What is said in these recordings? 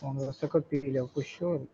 Он высокопили опущу.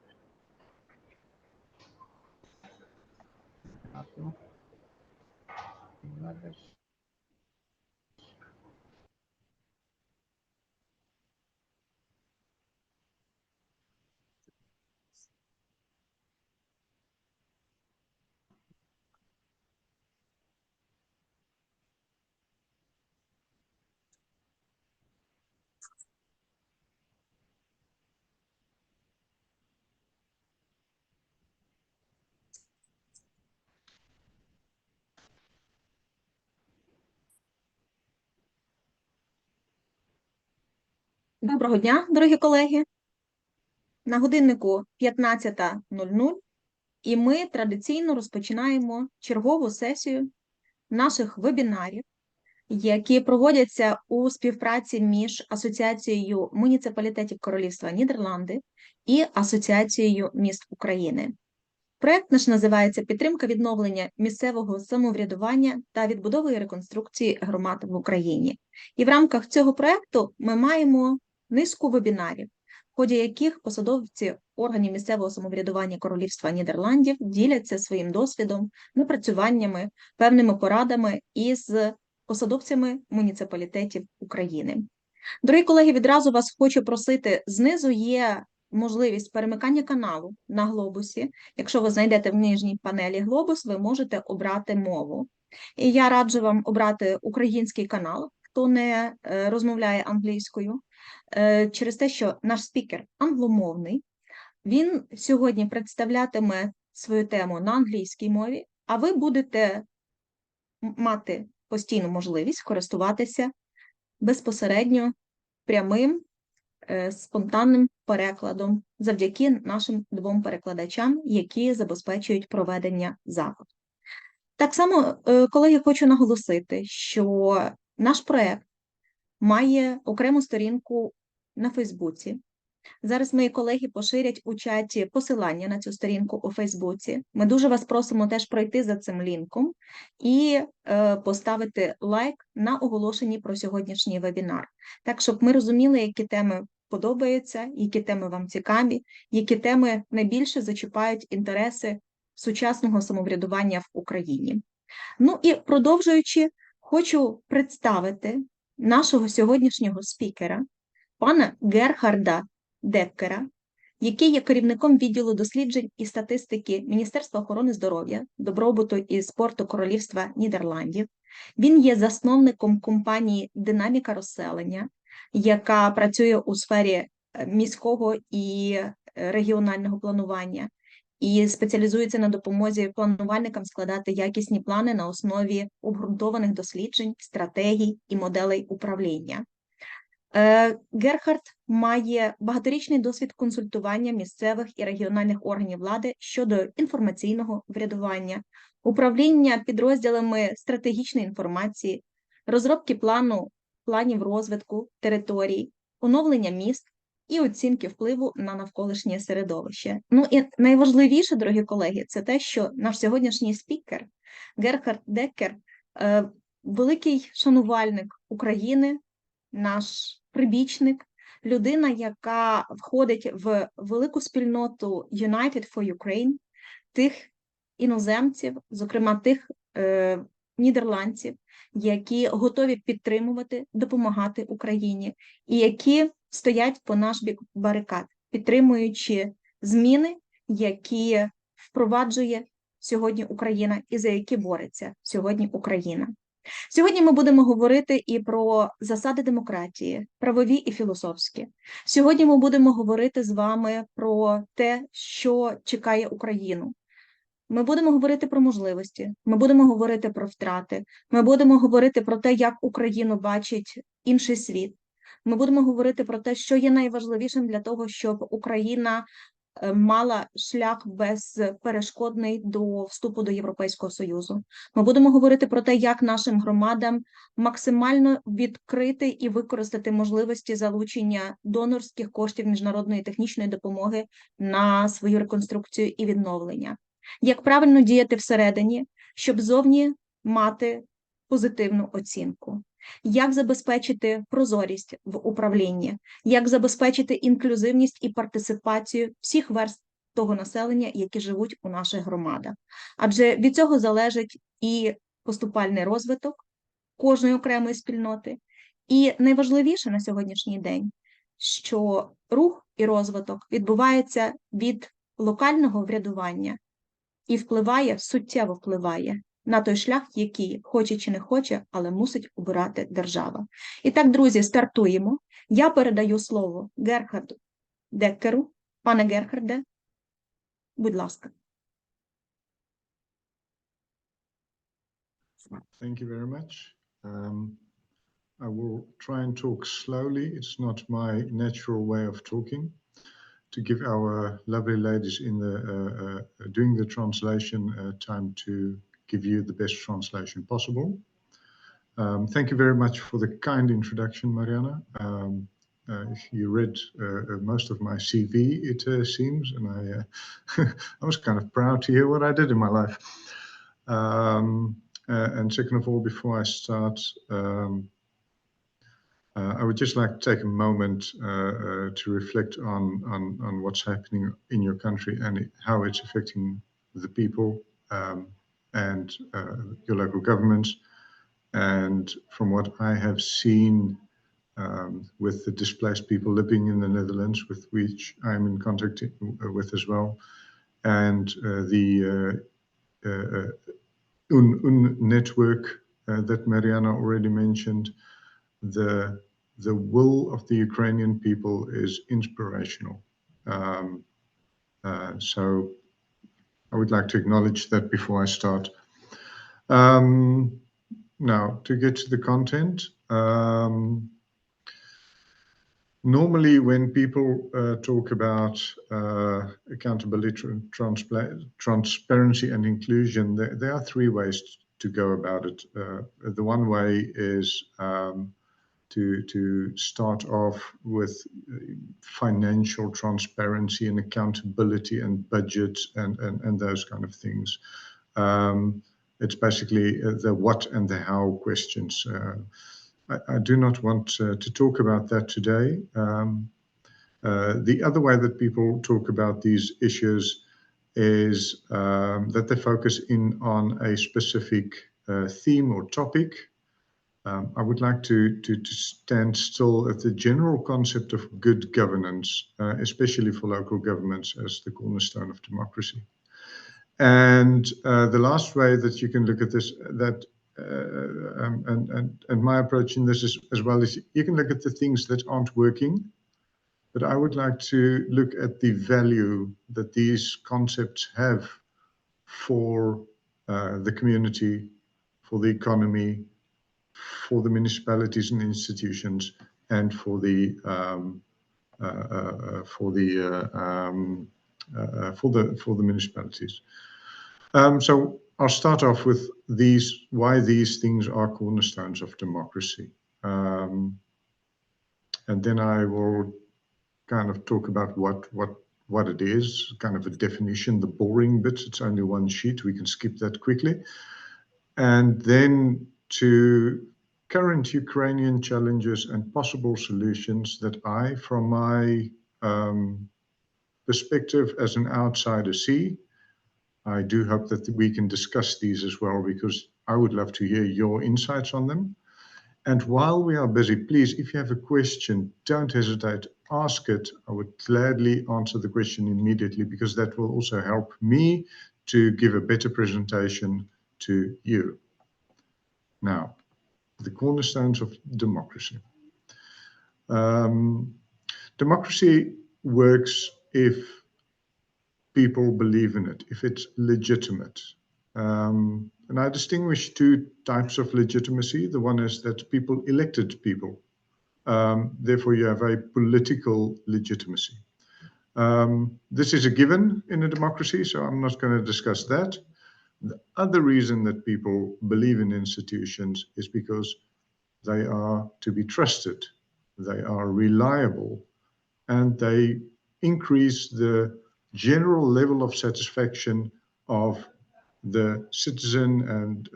Доброго дня, дорогі колеги. На годиннику 15:00, і ми традиційно розпочинаємо чергову сесію наших вебінарів, які проводяться у співпраці між Асоціацією муніципалітетів Королівства Нідерланди і Асоціацією міст України. Проєкт наш називається «Підтримка відновлення місцевого самоврядування та відбудови і реконструкції громад в Україні». І в рамках цього проєкту ми маємо низку вебінарів, в ході яких посадовці органів місцевого самоврядування Королівства Нідерландів діляться своїм досвідом, напрацюваннями, певними порадами із посадовцями муніципалітетів України. Дорогі колеги, відразу вас хочу просити, знизу є можливість перемикання каналу на глобусі. Якщо ви знайдете в нижній панелі глобус, ви можете обрати мову. І я раджу вам обрати український канал, хто не розмовляє англійською, через те, що наш спікер англомовний. Він сьогодні представлятиме свою тему на англійській мові, а ви будете мати постійну можливість користуватися безпосередньо прямим, спонтанним перекладом завдяки нашим двом перекладачам, які забезпечують проведення заходу. Так само, колеги, хочу наголосити, що наш проєкт має окрему сторінку на Фейсбуці. Зараз мої колеги поширять у чаті посилання на цю сторінку у Фейсбуці. Ми дуже вас просимо теж пройти за цим лінком і поставити лайк на оголошенні про сьогоднішній вебінар. Так, щоб ми розуміли, які теми подобаються, які теми вам цікаві, які теми найбільше зачіпають інтереси сучасного самоврядування в Україні. Ну і продовжуючи, хочу представити нашого сьогоднішнього спікера, пана Герхарда Деккера, який є керівником відділу досліджень і статистики Міністерства охорони здоров'я, добробуту і спорту Королівства Нідерландів. Він є засновником компанії «Динаміка розселення», яка працює у сфері міського і регіонального планування і спеціалізується на допомозі планувальникам складати якісні плани на основі обґрунтованих досліджень, стратегій і моделей управління. Герхард має багаторічний досвід консультування місцевих і регіональних органів влади щодо інформаційного врядування, управління підрозділами стратегічної інформації, розробки планів розвитку територій, оновлення міст і оцінки впливу на навколишнє середовище. Ну і найважливіше, дорогі колеги, це те, що наш сьогоднішній спікер Герхард Деккер – великий шанувальник України, наш прибічник, людина, яка входить в велику спільноту United for Ukraine, тих іноземців, зокрема тих нідерландців, які готові підтримувати, допомагати Україні, і які стоять по наш бік барикад, підтримуючи зміни, які впроваджує сьогодні Україна і за які бореться сьогодні Україна. Сьогодні ми будемо говорити і про засади демократії, правові і філософські. Сьогодні ми будемо говорити з вами про те, що чекає Україну. Ми будемо говорити про можливості, ми будемо говорити про втрати, ми будемо говорити про те, як Україну бачить інший світ. Ми будемо говорити про те, що є найважливішим для того, щоб Україна мала шлях безперешкодний до вступу до Європейського Союзу. Ми будемо говорити про те, як нашим громадам максимально відкрити і використати можливості залучення донорських коштів міжнародної технічної допомоги на свою реконструкцію і відновлення. Як правильно діяти всередині, щоб зовні мати позитивну оцінку. як забезпечити прозорість в управлінні, як забезпечити інклюзивність і партиципацію всіх верств того населення, які живуть у наших громадах. Адже від цього залежить і поступальний розвиток кожної окремої спільноти. І найважливіше на сьогоднішній день, що рух і розвиток відбувається від локального врядування і суттєво впливає на той шлях, який, хоче чи не хоче, але мусить обирати держава. І так, друзі, стартуємо. Я передаю слово Герхарду Деккеру. Пане Герхарде, будь ласка. Thank you very much. I will try and talk slowly. It's not my natural way of talking. To give our lovely ladies in the doing the translation time to give you the best translation possible. Thank you very much for the kind introduction, Mariana. You read most of my CV, it seems, and I was kind of proud to hear what I did in my life. And second of all, before I start, I would just like to take a moment to reflect on what's happening in your country and how it's affecting the people and your local governments. And from what I have seen with the displaced people living in the Netherlands, with which I'm in contact with as well, and the UN network that Mariana already mentioned, the will of the Ukrainian people is inspirational. So I would like to acknowledge that before I start. Now, to get to the content, normally when people talk about accountability, transparency and inclusion, there are three ways to go about it. The one way is to start off with financial transparency and accountability and budgets and those kind of things. It's basically the what and the how questions. I do not want to talk about that today. The other way that people talk about these issues is that they focus in on a specific theme or topic. I would like to stand still at the general concept of good governance, especially for local governments as the cornerstone of democracy. And the last way that you can look at this, and my approach in this is, as well, is you can look at the things that aren't working, but I would like to look at the value that these concepts have for the community, for the economy, for the municipalities and institutions, and for the municipalities. So I'll start off with why these things are cornerstones of democracy, and then I will kind of talk about what it is, kind of a definition, the boring bits. It's only one sheet; we can skip that quickly, and then to current Ukrainian challenges and possible solutions that I, from my perspective as an outsider, see. I do hope that we can discuss these as well, because I would love to hear your insights on them. And while we are busy, please, if you have a question, don't hesitate, ask it. I would gladly answer the question immediately, because that will also help me to give a better presentation to you. Now, the cornerstones of democracy. Democracy works if people believe in it, if it's legitimate. And I distinguish two types of legitimacy. The one is that people elected people. Therefore, you have a political legitimacy. This is a given in a democracy, so I'm not going to discuss that. The other reason that people believe in institutions is because they are to be trusted, they are reliable, and they increase the general level of satisfaction of the citizen and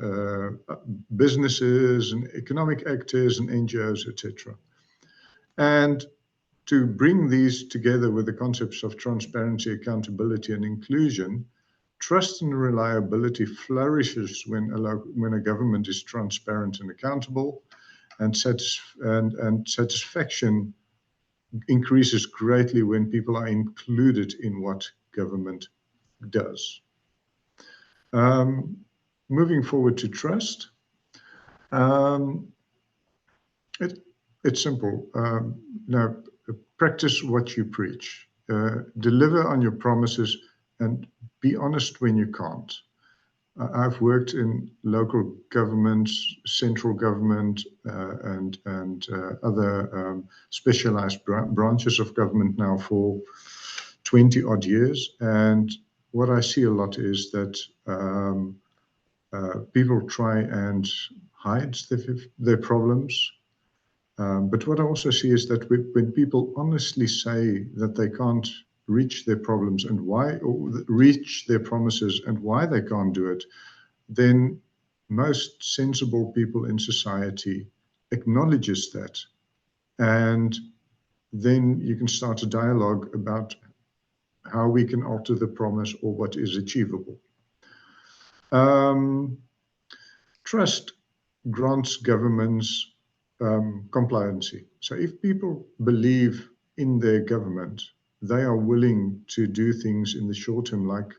businesses and economic actors and NGOs, etc. And to bring these together with the concepts of transparency, accountability, and inclusion, trust and reliability flourishes when a government is transparent and accountable, and satisfaction increases greatly when people are included in what government does. Moving forward to trust, it's simple. Now, practice what you preach. Deliver on your promises and be honest when you can't. I've worked in local governments, central government, and other specialized branches of government now for 20 odd years. And what I see a lot is that people try and hide their problems. But what I also see is that when people honestly say that they can't reach their problems and why, or reach their promises and why they can't do it, then most sensible people in society acknowledges that. And then you can start a dialogue about how we can alter the promise or what is achievable. Trust grants governments compliancy. So if people believe in their government, they are willing to do things in the short term, like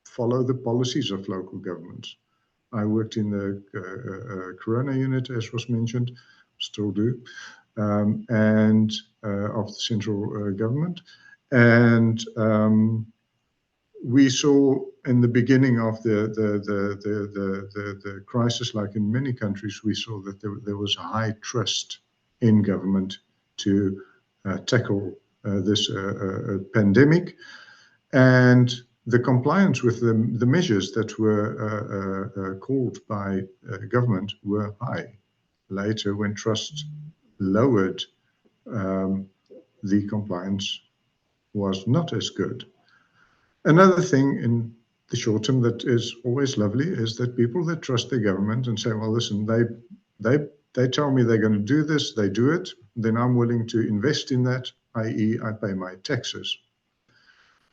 follow the policies of local governments. I worked in the Corona unit, as was mentioned, still do, and of the central government. And we saw in the beginning of the crisis, like in many countries, we saw that there was high trust in government to tackle this pandemic, and the compliance with the measures that were called by government were high. Later, when trust lowered, the compliance was not as good. Another thing in the short term that is always lovely is that people that trust their government and say, well, listen, they tell me they're going to do this, they do it, then I'm willing to invest in that, i.e. I pay my taxes.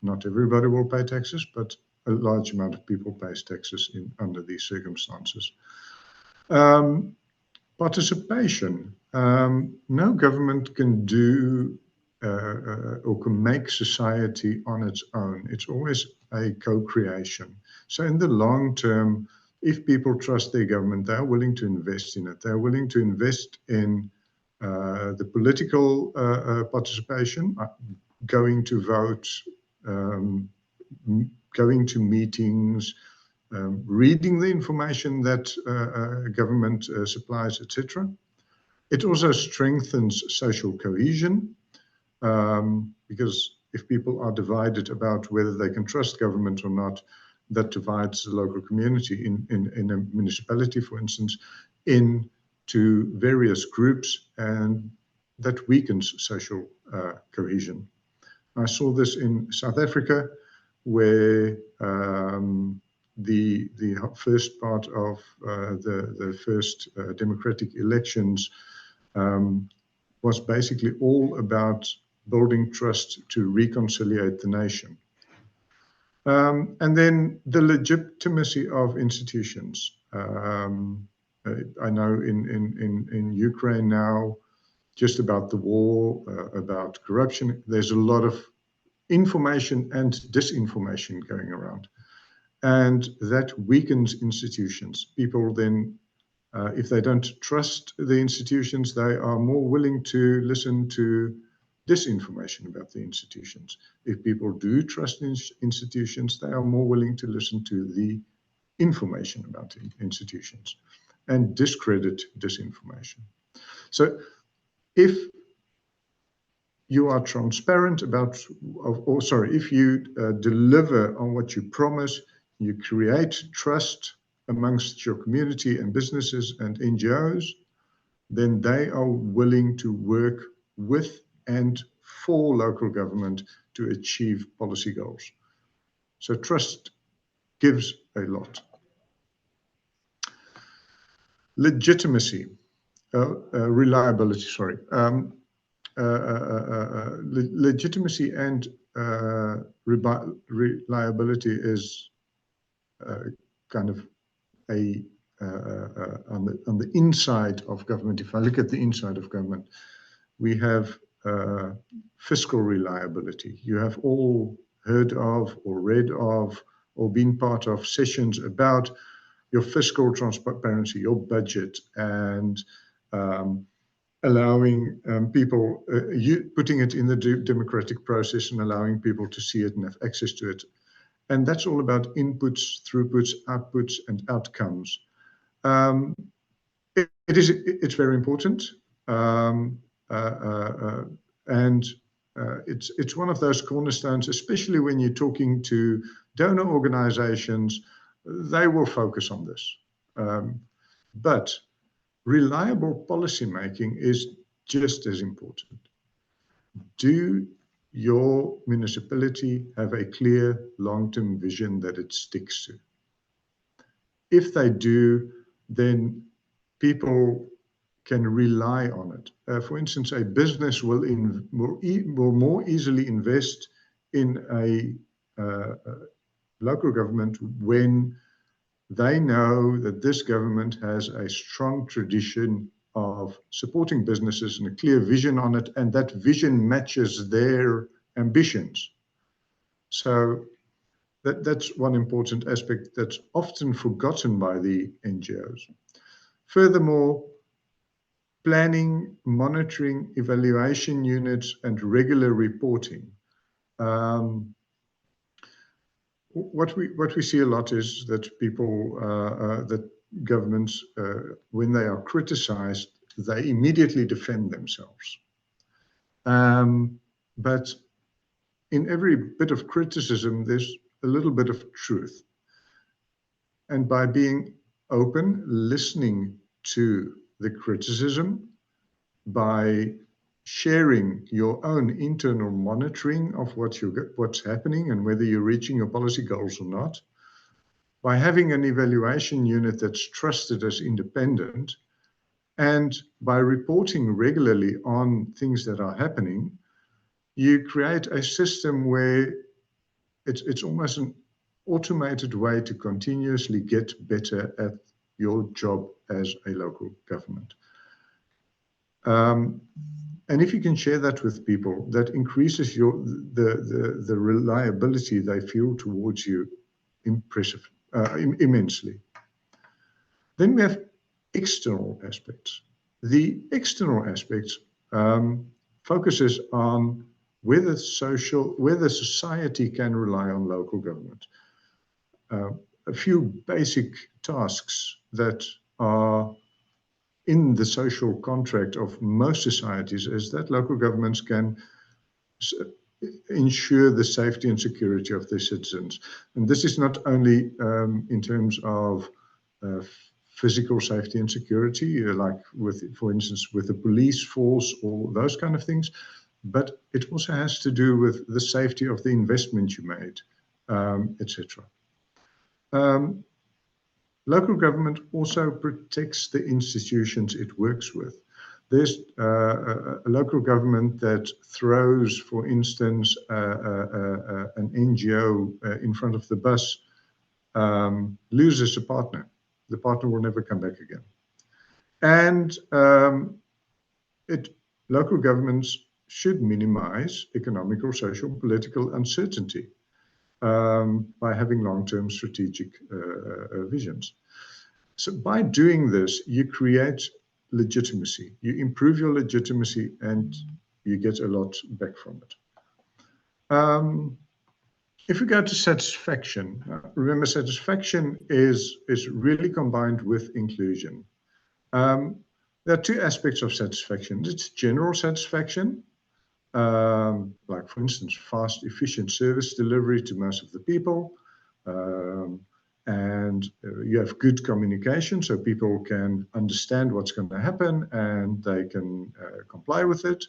Not everybody will pay taxes, but a large amount of people pay taxes under these circumstances. Participation. No government can do or can make society on its own. It's always a co-creation. So in the long term, if people trust their government, they're willing to invest in it. They're willing to invest in the political participation, going to vote, going to meetings, reading the information that government supplies, etc. It also strengthens social cohesion, because if people are divided about whether they can trust government or not, that divides the local community in a municipality, for instance, into various groups, and that weakens social cohesion. I saw this in South Africa, where the first part of the first democratic elections was basically all about building trust to reconciliate the nation. And then the legitimacy of institutions. I know in Ukraine now, just about the war, about corruption, there's a lot of information and disinformation going around. And that weakens institutions. People then, if they don't trust the institutions, they are more willing to listen to disinformation about the institutions. If people do trust institutions, they are more willing to listen to the information about the institutions and discredit disinformation. So if you are transparent about, if you deliver on what you promise, you create trust amongst your community and businesses and NGOs, then they are willing to work with and for local government to achieve policy goals. So trust gives a lot. Legitimacy, reliability, sorry. Legitimacy and reliability is kind of a on the inside of government. If I look at the inside of government, we have fiscal reliability. You have all heard of or read of or been part of sessions about your fiscal transparency, your budget, and allowing people, putting it in the democratic process and allowing people to see it and have access to it. And that's all about inputs, throughputs, outputs, and outcomes. It's very important. It's one of those cornerstones, especially when you're talking to donor organizations. They will focus on this. But reliable policy making is just as important. Do your municipality have a clear long-term vision that it sticks to? If they do, then people can rely on it. For instance, a business will more easily invest in a local government when they know that this government has a strong tradition of supporting businesses and a clear vision on it, and that vision matches their ambitions. So that's one important aspect that's often forgotten by the NGOs. Furthermore, planning, monitoring, evaluation units, and regular reporting. What we see a lot is that people, that governments, when they are criticized, they immediately defend themselves. But in every bit of criticism, there's a little bit of truth. And by being open, listening to the criticism, by sharing your own internal monitoring of what's happening and whether you're reaching your policy goals or not, by having an evaluation unit that's trusted as independent, and by reporting regularly on things that are happening, you create a system where it's almost an automated way to continuously get better at your job as a local government. And if you can share that with people, that increases the reliability they feel towards you immensely. Then we have external aspects. The external aspects focuses on whether society can rely on local government. A few basic tasks that are in the social contract of most societies is that local governments can ensure the safety and security of their citizens. And this is not only in terms of physical safety and security, like for instance, with the police force or those kind of things, but it also has to do with the safety of the investment you made, etc. Local government also protects the institutions it works with. There's a local government that throws, for instance, an NGO in front of the bus, loses a partner. The partner will never come back again. And local governments should minimize economic or social political uncertainty by having long-term strategic visions. So by doing this, you create legitimacy, you improve your legitimacy, and you get a lot back from it. If we go to satisfaction, remember satisfaction is really combined with inclusion. There are two aspects of satisfaction. It's general satisfaction, like for instance, fast, efficient service delivery to most of the people. And you have good communication so people can understand what's going to happen and they can comply with it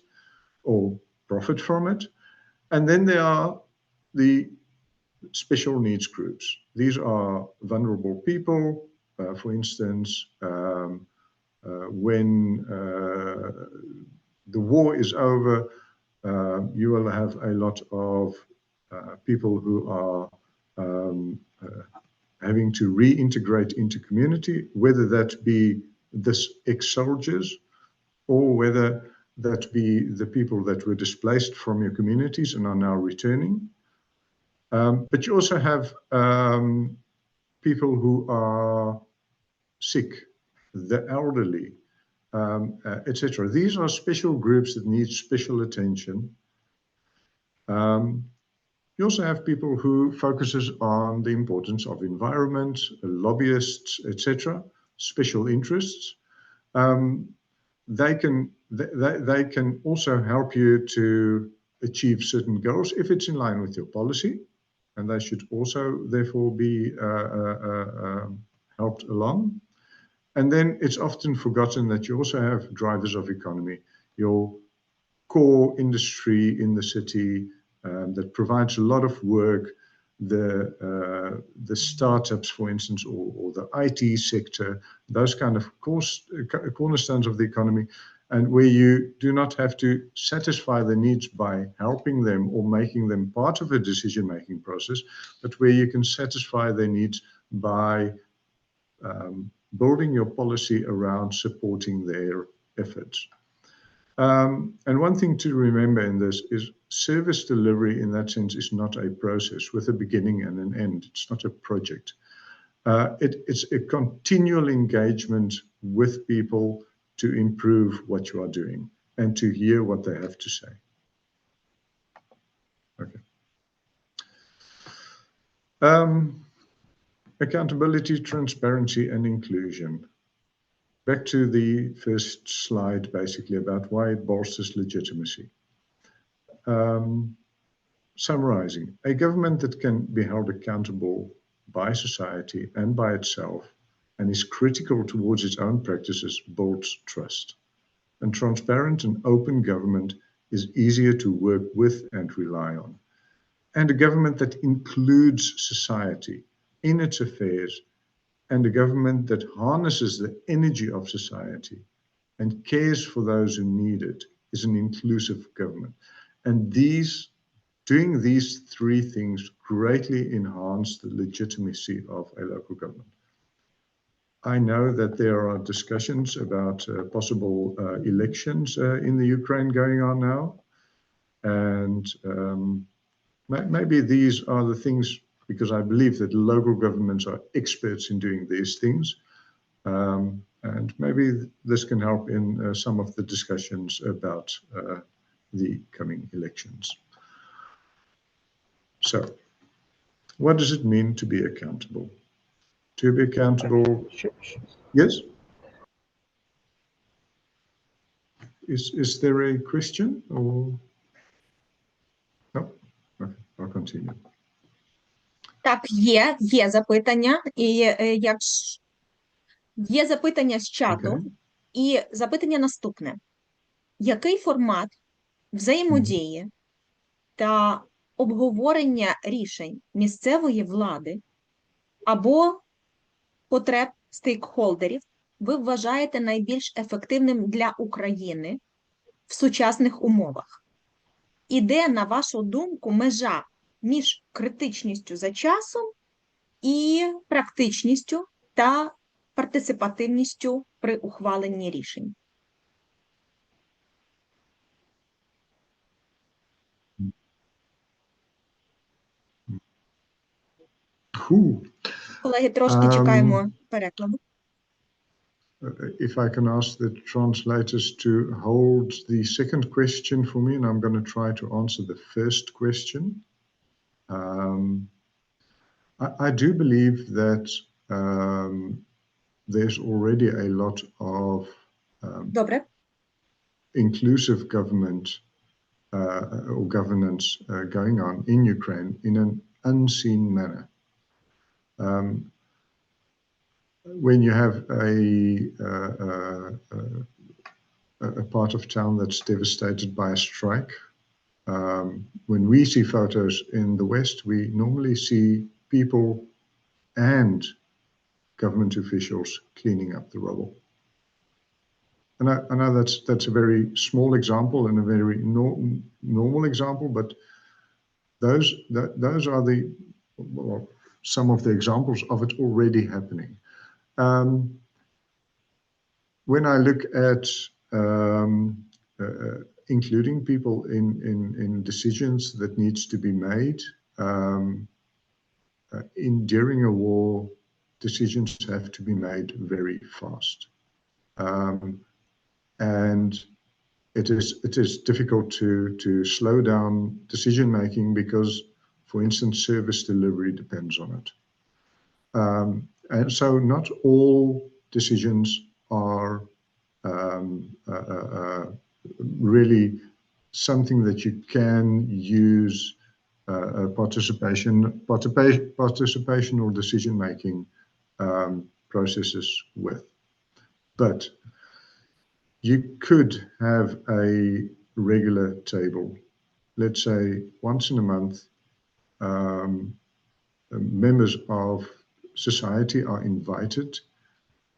or profit from it. And then there are the special needs groups. These are vulnerable people, for instance, when the war is over, you will have a lot of people who are having to reintegrate into community, whether that be this ex-soldiers or whether that be the people that were displaced from your communities and are now returning. But you also have people who are sick, the elderly, etc. These are special groups that need special attention. You also have people who focuses on the importance of environment, lobbyists, etc., special interests. They can also help you to achieve certain goals if it's in line with your policy, and they should also therefore be helped along. And then it's often forgotten that you also have drivers of economy, your core industry in the city that provides a lot of work, the startups, for instance, or the IT sector, those kind of cornerstones of the economy, and where you do not have to satisfy the needs by helping them or making them part of a decision-making process, but where you can satisfy their needs by building your policy around supporting their efforts. And one thing to remember in this is service delivery in that sense is not a process with a beginning and an end. It's not a project. It's a continual engagement with people to improve what you are doing and to hear what they have to say. Okay. Accountability, transparency, and inclusion. Back to the first slide, basically, about why it bolsters legitimacy. Summarizing, a government that can be held accountable by society and by itself and is critical towards its own practices builds trust. And transparent and open government is easier to work with and rely on. And a government that includes society in its affairs, and a government that harnesses the energy of society and cares for those who need it is an inclusive government. And doing these three things greatly enhance the legitimacy of a local government. I know that there are discussions about possible elections in the Ukraine going on now. And maybe these are the things, because I believe that local governments are experts in doing these things. And maybe this can help in some of the discussions about the coming elections. So, what does it mean to be accountable? To be accountable, yes? Is there a question or? No? Okay, I'll continue. Так, є запитання, і є запитання з чату, Okay. і запитання наступне. Який формат взаємодії та обговорення рішень місцевої влади або потреб стейкхолдерів ви вважаєте найбільш ефективним для України в сучасних умовах? І де, на вашу думку, межа між критичністю за часом і практичністю та партисипативністю при ухваленні рішень? Колеги, трошки чекаємо перекладу. If I can ask the translators to hold the second question for me, and I'm going to try to answer the first question. I do believe that there's already a lot of inclusive government or governance going on in Ukraine in an unseen manner. When you have a part of town that's devastated by a strike, When we see photos in the West, we normally see people and government officials cleaning up the rubble. And I know that's a very small example and a very normal example, but those are some of the examples of it already happening. When I look at including people in decisions that needs to be made, during a war, decisions have to be made very fast. And it is difficult to slow down decision making because, for instance, service delivery depends on it. And so not all decisions are really something that you can use participation or decision making processes with. But you could have a regular table. Let's say once in a month, members of society are invited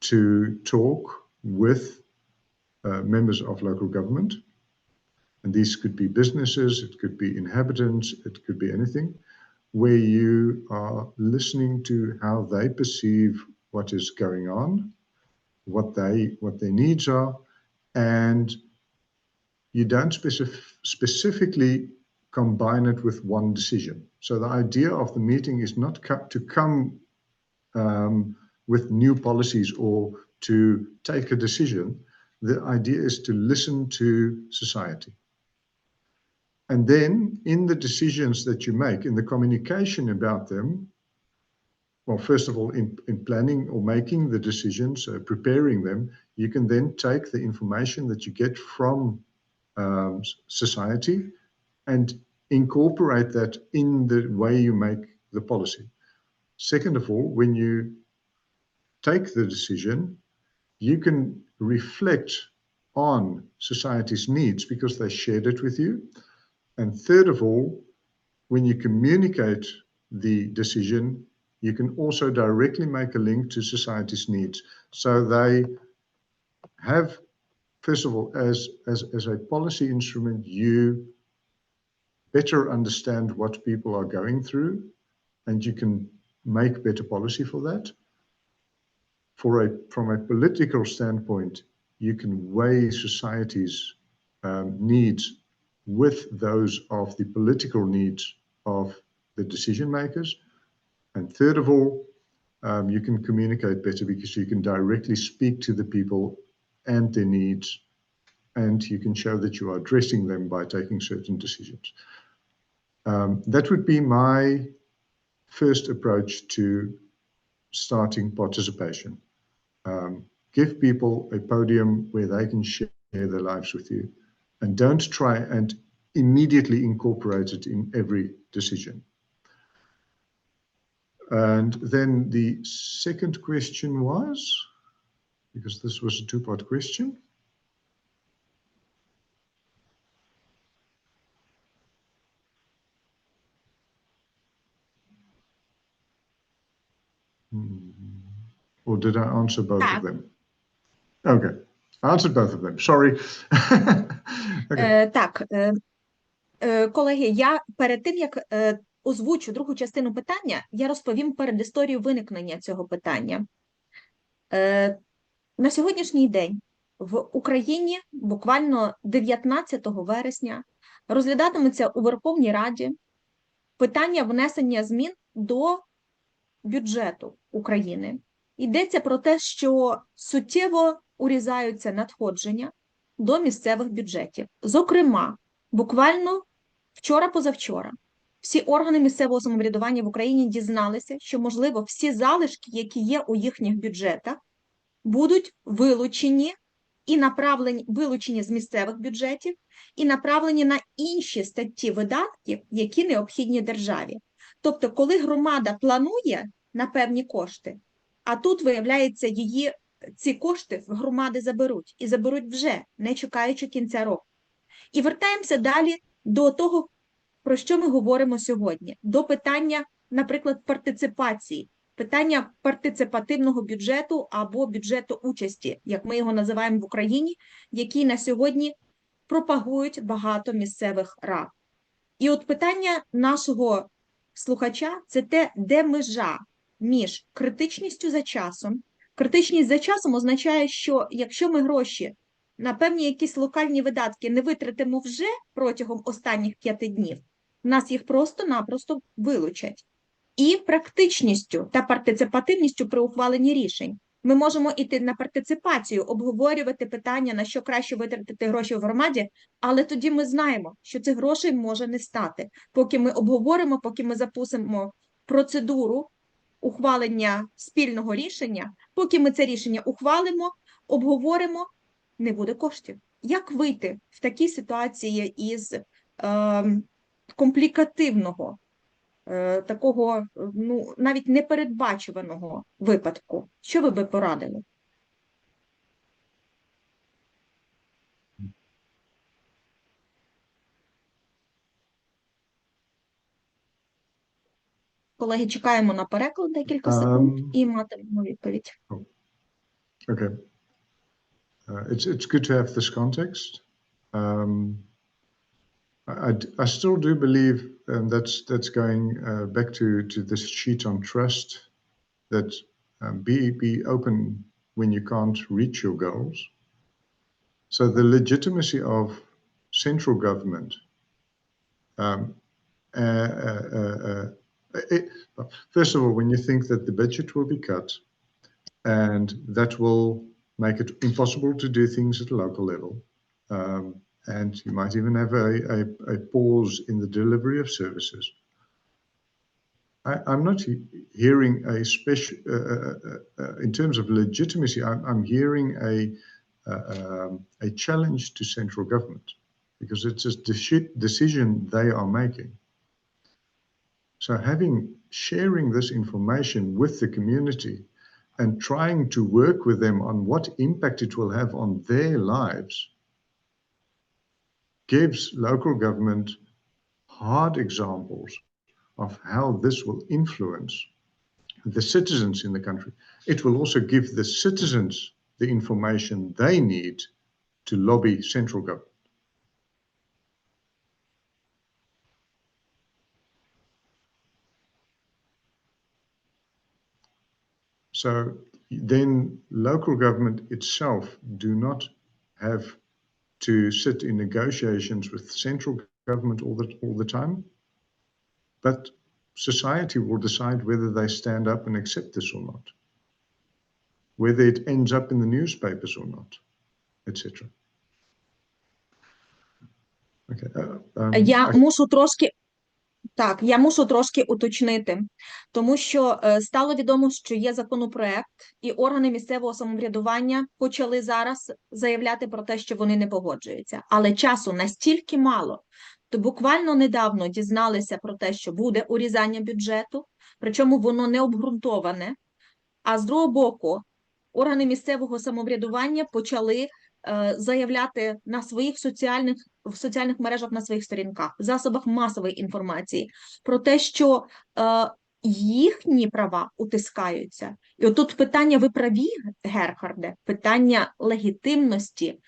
to talk with members of local government. And these could be businesses, it could be inhabitants, it could be anything, where you are listening to how they perceive what is going on, what their needs are, and you don't specifically combine it with one decision. So the idea of the meeting is not to come with new policies or to take a decision. The idea is to listen to society. And then in the decisions that you make, in the communication about them, well, first of all, in planning or making the decisions, preparing them, you can then take the information that you get from society and incorporate that in the way you make the policy. Second of all, when you take the decision, you can reflect on society's needs because they shared it with you. And third of all, when you communicate the decision, you can also directly make a link to society's needs. So they have, first of all, as a policy instrument, you better understand what people are going through, and you can make better policy for that. From a political standpoint, you can weigh society's needs with those of the political needs of the decision makers. And third of all, you can communicate better because you can directly speak to the people and their needs, and you can show that you are addressing them by taking certain decisions. That would be my first approach to starting participation. Give people a podium where they can share their lives with you, and don't try and immediately incorporate it in every decision. And then the second question was, because this was a two-part question. Or did I answer both of them? Okay, I answered both of them. Sorry. Okay. Так, колеги, я перед тим, як озвучу другу частину питання, я розповім передісторію виникнення цього питання. На сьогоднішній день в Україні буквально 19 вересня розглядатиметься у Верховній Раді питання внесення змін до бюджету України. Йдеться про те, що суттєво урізаються надходження до місцевих бюджетів. Зокрема, буквально вчора-позавчора всі органи місцевого самоврядування в Україні дізналися, що, можливо, всі залишки, які є у їхніх бюджетах, будуть вилучені з місцевих бюджетів і направлені на інші статті видатків, які необхідні державі. Тобто, коли громада планує на певні кошти, а тут, виявляється, ці кошти громади заберуть. І заберуть вже, не чекаючи кінця року. І вертаємося далі до того, про що ми говоримо сьогодні, до питання, наприклад, партиципації, питання партиципативного бюджету або бюджету участі, як ми його називаємо в Україні, який на сьогодні пропагують багато місцевих рад. І от питання нашого слухача – це те, де межа між критичністю за часом. Критичність за часом означає, що якщо ми гроші на певні якісь локальні видатки не витратимо вже протягом останніх 5 днів, нас їх просто-напросто вилучать. І практичністю та партиципативністю при ухваленні рішень. Ми можемо йти на партиципацію, обговорювати питання, на що краще витратити гроші в громаді, але тоді ми знаємо, що цих грошей може не стати. Поки ми обговоримо, поки ми запустимо процедуру ухвалення спільного рішення, поки ми це рішення ухвалимо, обговоримо, не буде коштів. Як вийти в такій ситуації із комплікативного, такого, ну, навіть непередбачуваного випадку? Що ви би порадили? Колеги, чекаємо на переклад декілька секунд і матимемо відповідь. Okay. It's good to have this context. I still do believe that's going back to this sheet on trust, that be open when you can't reach your goals. So the legitimacy of central government, first of all, when you think that the budget will be cut and that will make it impossible to do things at a local level, and you might even have a pause in the delivery of services. I'm not hearing a special, in terms of legitimacy, I'm hearing a challenge to central government, because it's a decision they are making. So sharing this information with the community and trying to work with them on what impact it will have on their lives gives local government hard examples of how this will influence the citizens in the country. It will also give the citizens the information they need to lobby central government. So then local government itself do not have to sit in negotiations with central government all the time, but society will decide whether they stand up and accept this or not, whether it ends up in the newspapers or not, etc. Okay. Я мушу трошки уточнити, тому що стало відомо, що є законопроект, і органи місцевого самоврядування почали зараз заявляти про те, що вони не погоджуються. Але часу настільки мало, то буквально недавно дізналися про те, що буде урізання бюджету, причому воно не обґрунтоване, а з другого боку органи місцевого самоврядування почали заявляти на своїх соціальних мережах, на своїх сторінках, в засобах масової інформації про те, що їхні права утискаються. І отут питання, ви праві, Герхарде, питання легітимності,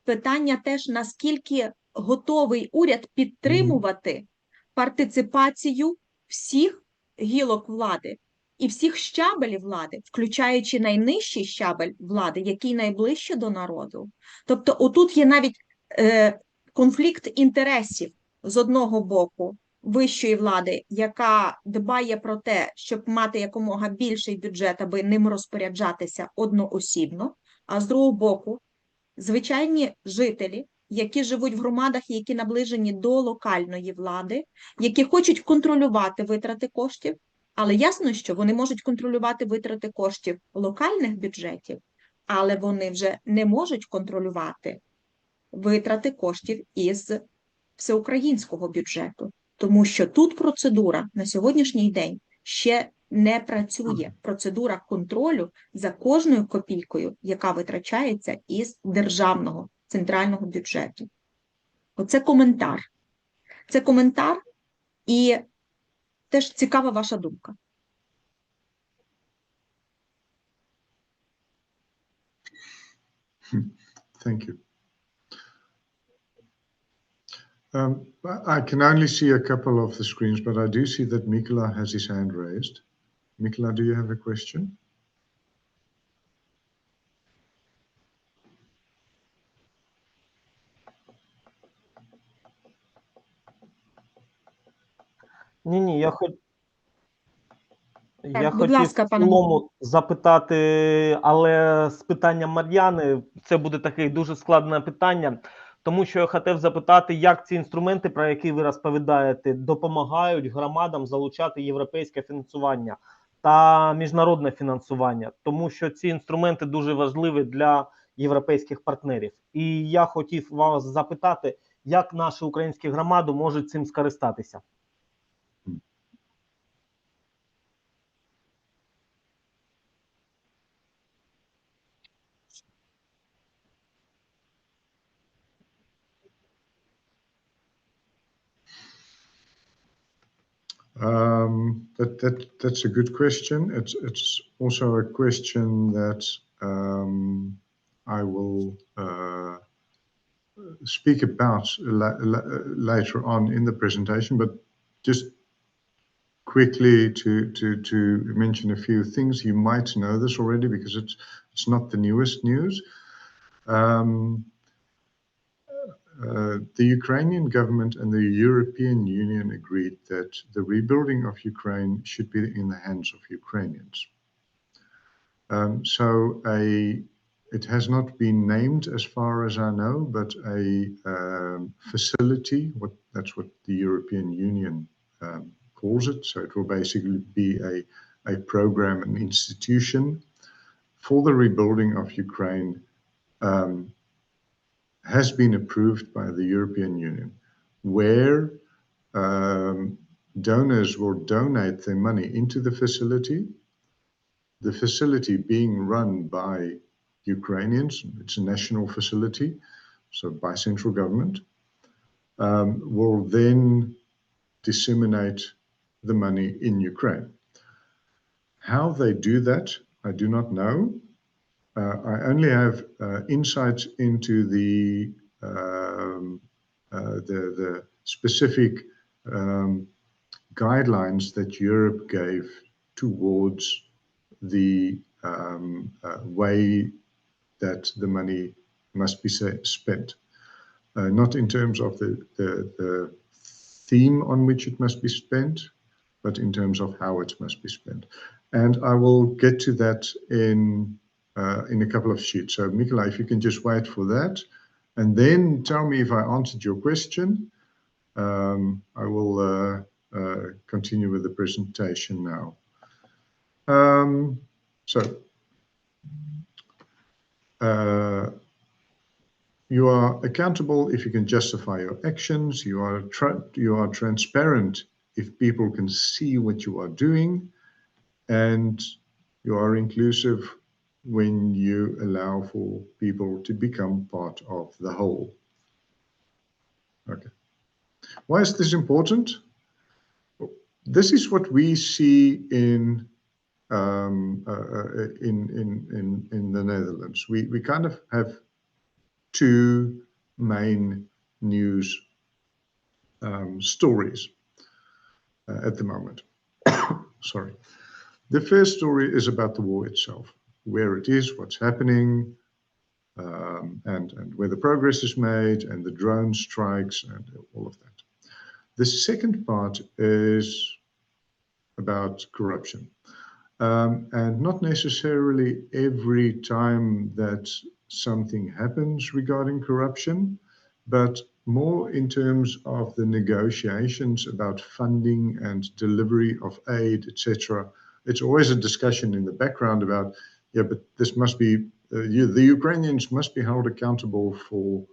питання теж, наскільки готовий уряд підтримувати партиципацію всіх гілок влади і всіх щабелів влади, включаючи найнижчий щабель влади, який найближче до народу. Тобто отут є навіть конфлікт інтересів з одного боку вищої влади, яка дбає про те, щоб мати якомога більший бюджет, аби ним розпоряджатися одноосібно, а з другого боку звичайні жителі, які живуть в громадах, які наближені до локальної влади, які хочуть контролювати витрати коштів, але ясно, що вони можуть контролювати витрати коштів локальних бюджетів, але вони вже не можуть контролювати витрати коштів із всеукраїнського бюджету. Тому що тут процедура на сьогоднішній день ще не працює. Процедура контролю за кожною копійкою, яка витрачається із державного центрального бюджету. Оце коментар. Це коментар і теж цікава ваша думка. Thank you. I can only see a couple of the screens, but I do see that Mikola has his hand raised. Mikola, do you have a question? Ні, я будь хотів ласка, в пане цілому запитати, але з питанням Мар'яни, це буде таке дуже складне питання, тому що я хотів запитати, як ці інструменти, про які ви розповідаєте, допомагають громадам залучати європейське фінансування та міжнародне фінансування, тому що ці інструменти дуже важливі для європейських партнерів. І я хотів вас запитати, як наші українські громади можуть цим скористатися. That's a good question. It's also a question that I will speak about later on in the presentation, but just quickly to mention a few things. You might know this already because it's not the newest news. The Ukrainian government and the European Union agreed that the rebuilding of Ukraine should be in the hands of Ukrainians. It has not been named as far as I know, but a facility, that's what the European Union calls it. So it will basically be a program, an institution for the rebuilding of Ukraine, has been approved by the European Union, where donors will donate their money into the facility being run by Ukrainians. It's a national facility, so by central government, will then disseminate the money in Ukraine. How they do that, I do not know. I only have insights into the specific guidelines that Europe gave towards the way that the money must be spent. Not in terms of the theme on which it must be spent, but in terms of how it must be spent. And I will get to that in a couple of sheets. So Mikola, if you can just wait for that, and then tell me if I answered your question. I will continue with the presentation now. You are accountable if you can justify your actions. You are transparent if people can see what you are doing, and you are inclusive when you allow for people to become part of the whole. Okay. Why is this important? This is what we see in the Netherlands. We kind of have two main news stories at the moment. Sorry. The first story is about the war itself, where it is, what's happening, and where the progress is made, and the drone strikes, and all of that. The second part is about corruption. And not necessarily every time that something happens regarding corruption, but more in terms of the negotiations about funding and delivery of aid, etc. It's always a discussion in the background about, yeah, but this must be, the Ukrainians must be held accountable for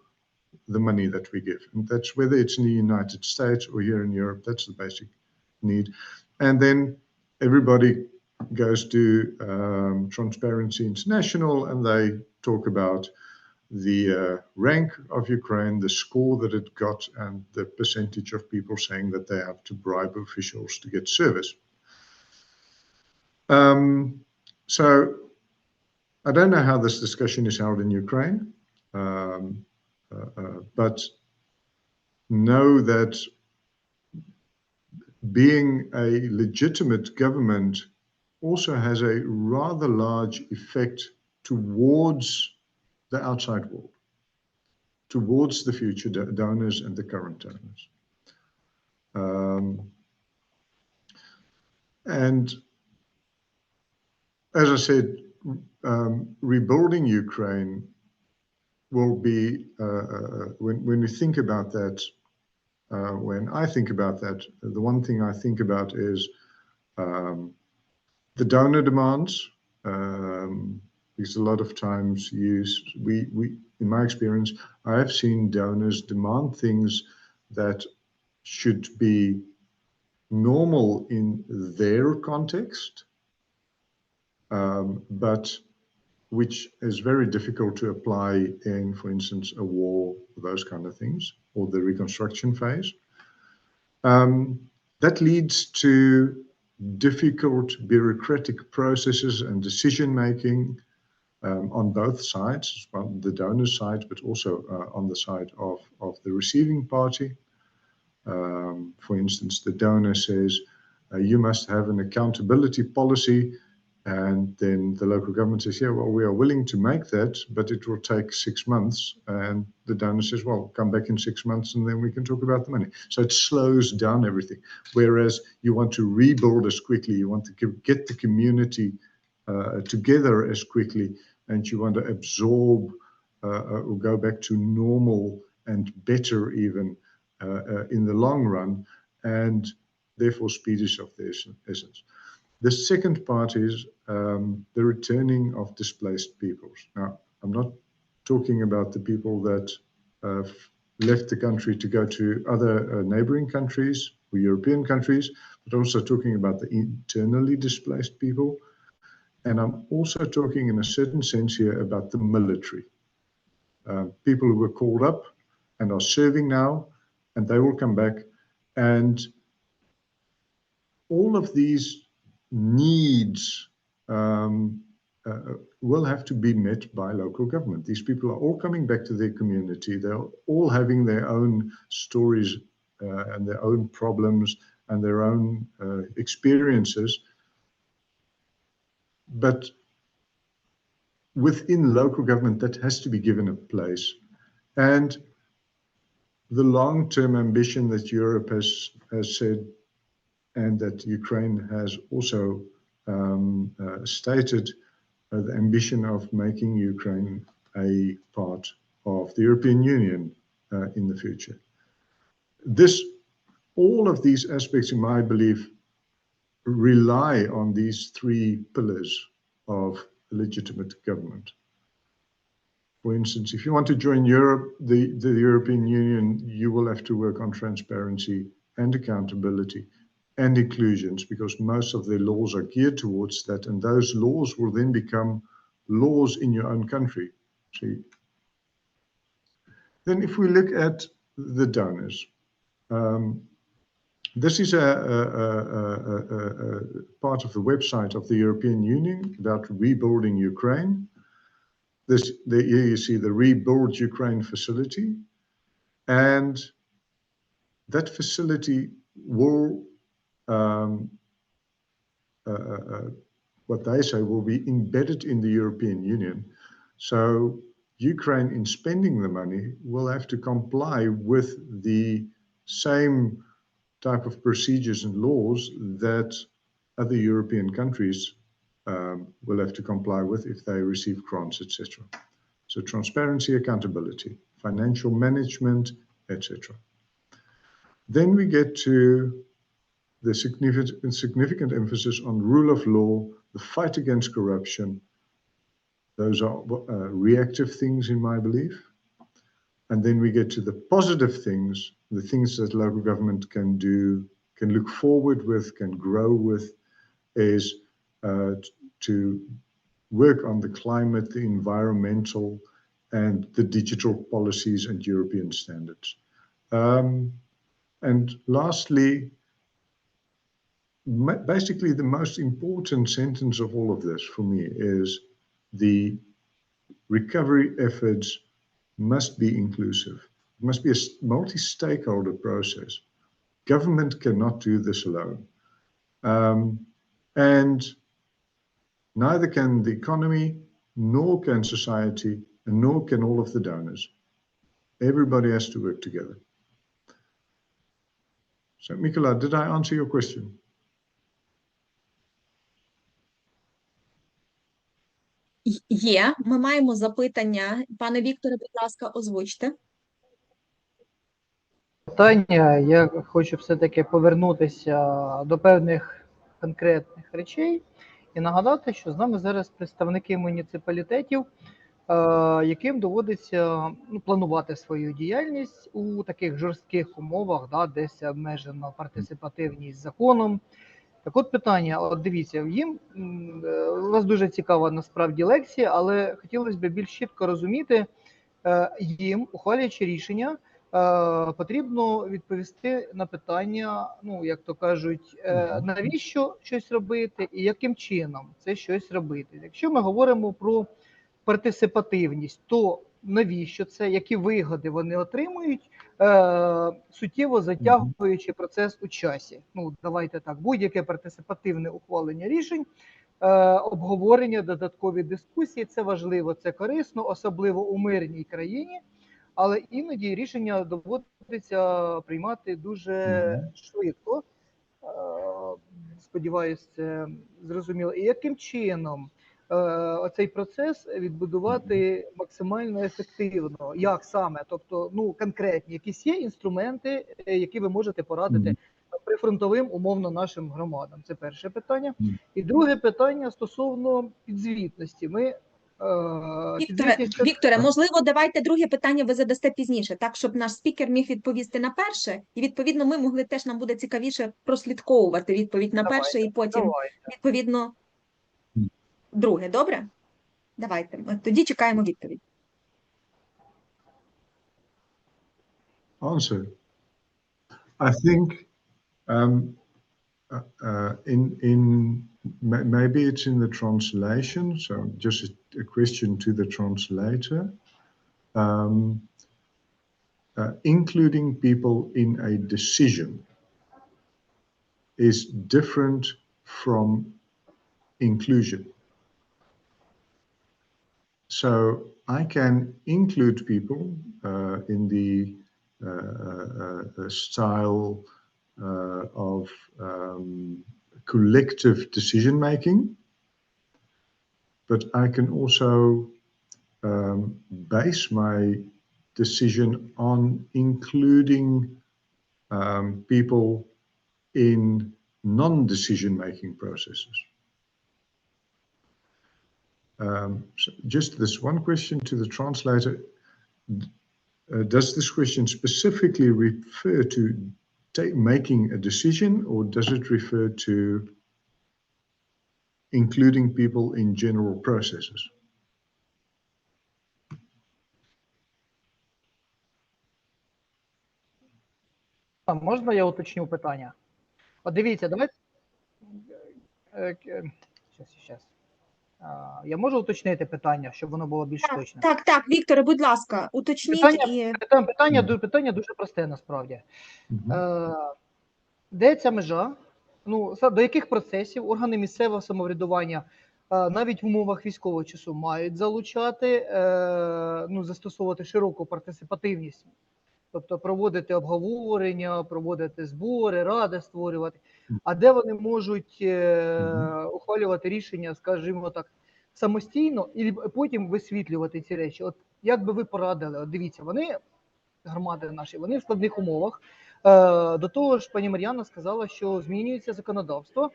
the money that we give. And that's whether it's in the United States or here in Europe, that's the basic need. And then everybody goes to Transparency International, and they talk about the rank of Ukraine, the score that it got, and the percentage of people saying that they have to bribe officials to get service. So I don't know how this discussion is held in Ukraine, but know that being a legitimate government also has a rather large effect towards the outside world, towards the future donors and the current donors. And as I said, rebuilding Ukraine will be, when we think about that, when I think about that, the one thing I think about is the donor demands, because a lot of times in my experience, I have seen donors demand things that should be normal in their context, but which is very difficult to apply in, for instance, a war, those kind of things, or the reconstruction phase. That leads to difficult bureaucratic processes and decision-making on both sides, on the donor side, but also on the side of the receiving party. For instance, the donor says, you must have an accountability policy, and then the local government says, yeah, well, we are willing to make that, but it will take 6 months. And the donor says, well, come back in 6 months and then we can talk about the money. So it slows down everything. Whereas you want to rebuild as quickly, you want to get the community together as quickly, and you want to absorb or go back to normal and better even in the long run, and therefore speed is of the essence. The second part is the returning of displaced peoples. Now, I'm not talking about the people that left the country to go to other neighboring countries or European countries, but also talking about the internally displaced people. And I'm also talking in a certain sense here about the military. People who were called up and are serving now, and they will come back. And all of these needs will have to be met by local government. These people are all coming back to their community. They're all having their own stories and their own problems and their own experiences. But within local government, that has to be given a place. And the long-term ambition that Europe has said, and that Ukraine has also stated, the ambition of making Ukraine a part of the European Union in the future. All of these aspects, in my belief, rely on these three pillars of legitimate government. For instance, if you want to join Europe, the European Union, you will have to work on transparency and accountability and inclusions, because most of the laws are geared towards that, and those laws will then become laws in your own country. See? Then if we look at the donors, this is a part of the website of the European Union about rebuilding Ukraine. Here you see the Rebuild Ukraine facility, and that facility will what they say will be embedded in the European Union. So Ukraine, in spending the money, will have to comply with the same type of procedures and laws that other European countries will have to comply with if they receive grants, etc. So transparency, accountability, financial management, etc. Then we get to the significant emphasis on rule of law, the fight against corruption. Those are reactive things in my belief. And then we get to the positive things, the things that local government can do, can look forward with, can grow with, is to work on the climate, the environmental, and the digital policies and European standards. And lastly, basically the most important sentence of all of this for me is the recovery efforts must be inclusive. It must be a multi-stakeholder process. Government cannot do this alone. And neither can the economy, nor can society, and nor can all of the donors. Everybody has to work together. So, Mikola, did I answer your question? Є. Ми маємо запитання. Пане Вікторе, будь ласка, озвучте. Питання, я хочу все-таки повернутися до певних конкретних речей і нагадати, що з нами зараз представники муніципалітетів, яким доводиться планувати свою діяльність у таких жорстких умовах, да, десь обмежена партисипативність законом. Так от питання, от дивіться, їм, у вас дуже цікава насправді лекція, але хотілося б більш чітко розуміти, їм, ухвалюючи рішення, потрібно відповісти на питання, ну, як то кажуть, навіщо щось робити і яким чином це щось робити. Якщо ми говоримо про партисипативність, то навіщо це, які вигоди вони отримують, суттєво затягуючи процес у часі. Ну, давайте так, будь-яке партисипативне ухвалення рішень, обговорення, додаткові дискусії, це важливо, це корисно, особливо у мирній країні, але іноді рішення доводиться приймати дуже швидко. Сподіваюсь, це зрозуміло. І яким чином оцей процес відбудувати максимально ефективно? Як саме? Тобто, ну, конкретні, якісь є інструменти, які ви можете порадити прифронтовим, умовно, нашим громадам? Це перше питання. І друге питання стосовно підзвітності. Ми Вікторе, можливо, давайте друге питання ви задасте пізніше, так, щоб наш спікер міг відповісти на перше, і, відповідно, ми могли теж, нам буде цікавіше прослідковувати відповідь на перше, і потім, відповідно, друге. Добре? Давайте. Тоді чекаємо відповідь. Answer. I think maybe it's in the translation, so just a question to the translator. Including people in a decision is different from inclusion. So I can include people in the style of collective decision making, but I can also base my decision on including people in non-decision making processes. So just this one question to the translator. Does this question specifically refer to making a decision, or does it refer to including people in general processes? Можна я уточню питання? От дивіться, давайте... Щас. Я можу уточнити питання, щоб воно було більш точне? Так, Вікторе, будь ласка, уточніть. Питання дуже просте, насправді. Де ця межа? Ну, до яких процесів органи місцевого самоврядування навіть в умовах військового часу мають залучати, застосовувати широку партисипативність? Тобто проводити обговорення, проводити збори, ради створювати. А де вони можуть ухвалювати рішення, скажімо так, самостійно, і потім висвітлювати ці речі? От як би ви порадили? От дивіться, вони, громади наші, вони в складних умовах. До того ж, пані Мар'яна сказала, що змінюється законодавство,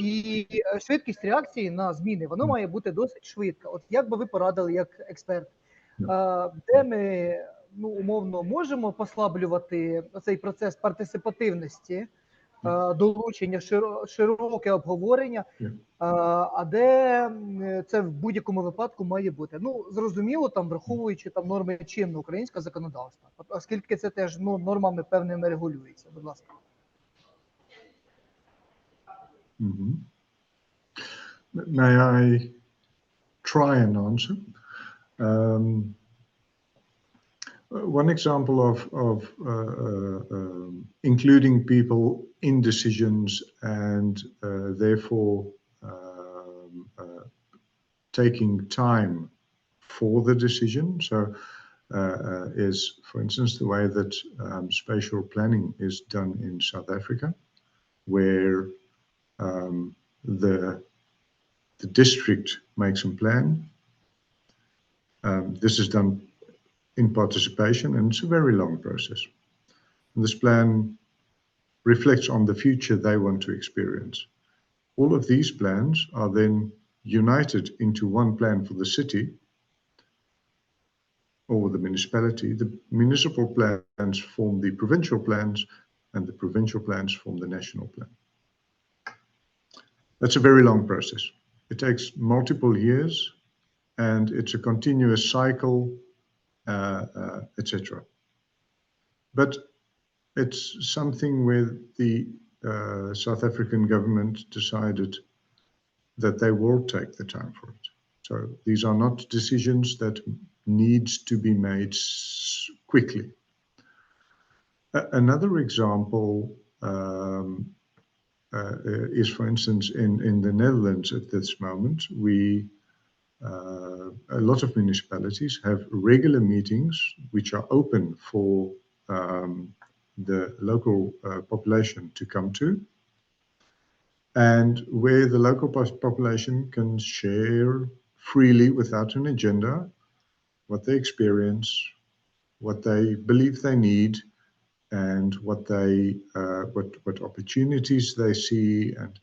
і швидкість реакції на зміни, воно має бути досить швидка. От як би ви порадили як експерт? Де ми, умовно, можемо послаблювати цей процес партисипативності, долучення, широке обговорення, а де це в будь-якому випадку має бути. Ну, зрозуміло, там враховуючи там норми чинного українського законодавства, оскільки це теж нормами певними регулюється. Будь ласка. May I try and answer? One example of including people in decisions and therefore taking time for the decision. So is, for instance, the way that spatial planning is done in South Africa, where the district makes a plan. This is done in participation, and it's a very long process. And this plan reflects on the future they want to experience. All of these plans are then united into one plan for the city or the municipality. The municipal plans form the provincial plans, and the provincial plans form the national plan. That's a very long process. It takes multiple years, and it's a continuous cycle, etc. But it's something where the South African government decided that they will take the time for it. So these are not decisions that needs to be made quickly. Another example is, for instance, in the Netherlands at this moment, a lot of municipalities have regular meetings which are open for the local population to come to, and where the local population can share freely without an agenda what they experience, what they believe they need, and what opportunities they see, and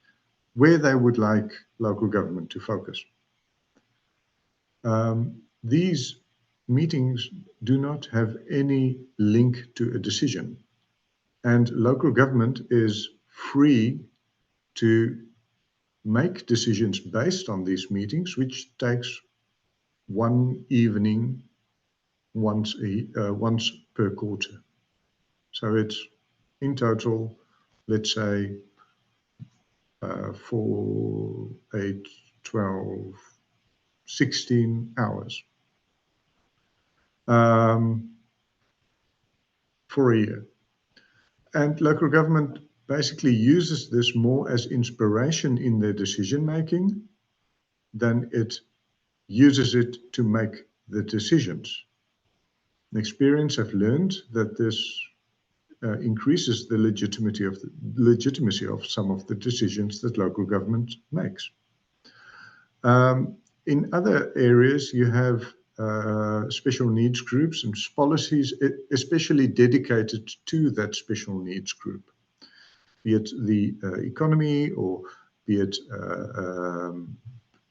where they would like local government to focus. These meetings do not have any link to a decision, and local government is free to make decisions based on these meetings, which takes one evening once per quarter. So it's in total, let's say, 4, 8, 12, 16 hours for a year. And local government basically uses this more as inspiration in their decision making than it uses it to make the decisions. Experience have learned that this increases the legitimacy of some of the decisions that local government makes. In other areas, you have special needs groups and policies especially dedicated to that special needs group, be it the economy, or be it,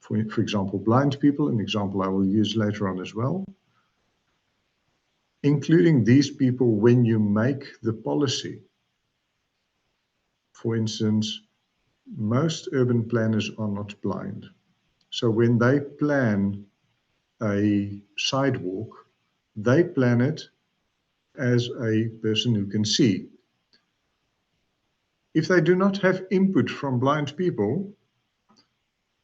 for example, blind people, an example I will use later on as well. Including these people when you make the policy. For instance, most urban planners are not blind. So when they plan a sidewalk, they plan it as a person who can see. If they do not have input from blind people,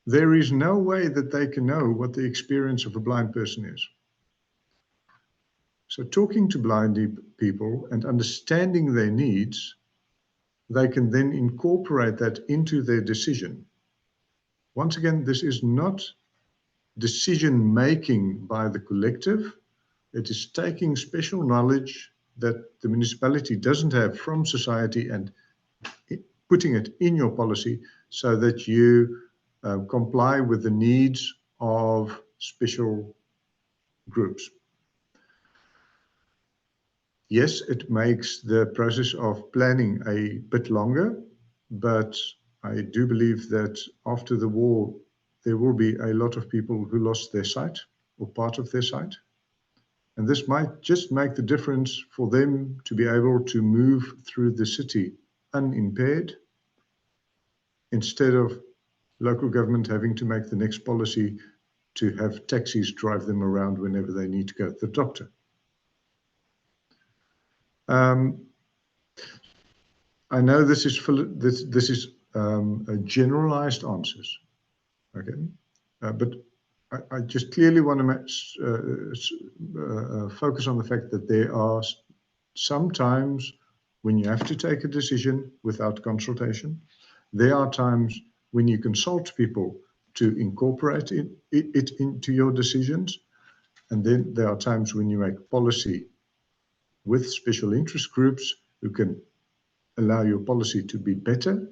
there is no way that they can know what the experience of a blind person is. So talking to blind people and understanding their needs, they can then incorporate that into their decision. Once again, this is not decision making by the collective. It is taking special knowledge that the municipality doesn't have from society and putting it in your policy so that you comply with the needs of special groups. Yes, it makes the process of planning a bit longer, but I do believe that after the war, there will be a lot of people who lost their sight or part of their sight. And this might just make the difference for them to be able to move through the city unimpaired, instead of local government having to make the next policy to have taxis drive them around whenever they need to go to the doctor. I know this is generalized answers, okay, but I just clearly want to focus on the fact that there are some times when you have to take a decision without consultation. There are times when you consult people to incorporate it into your decisions. And then there are times when you make policy with special interest groups who can allow your policy to be better.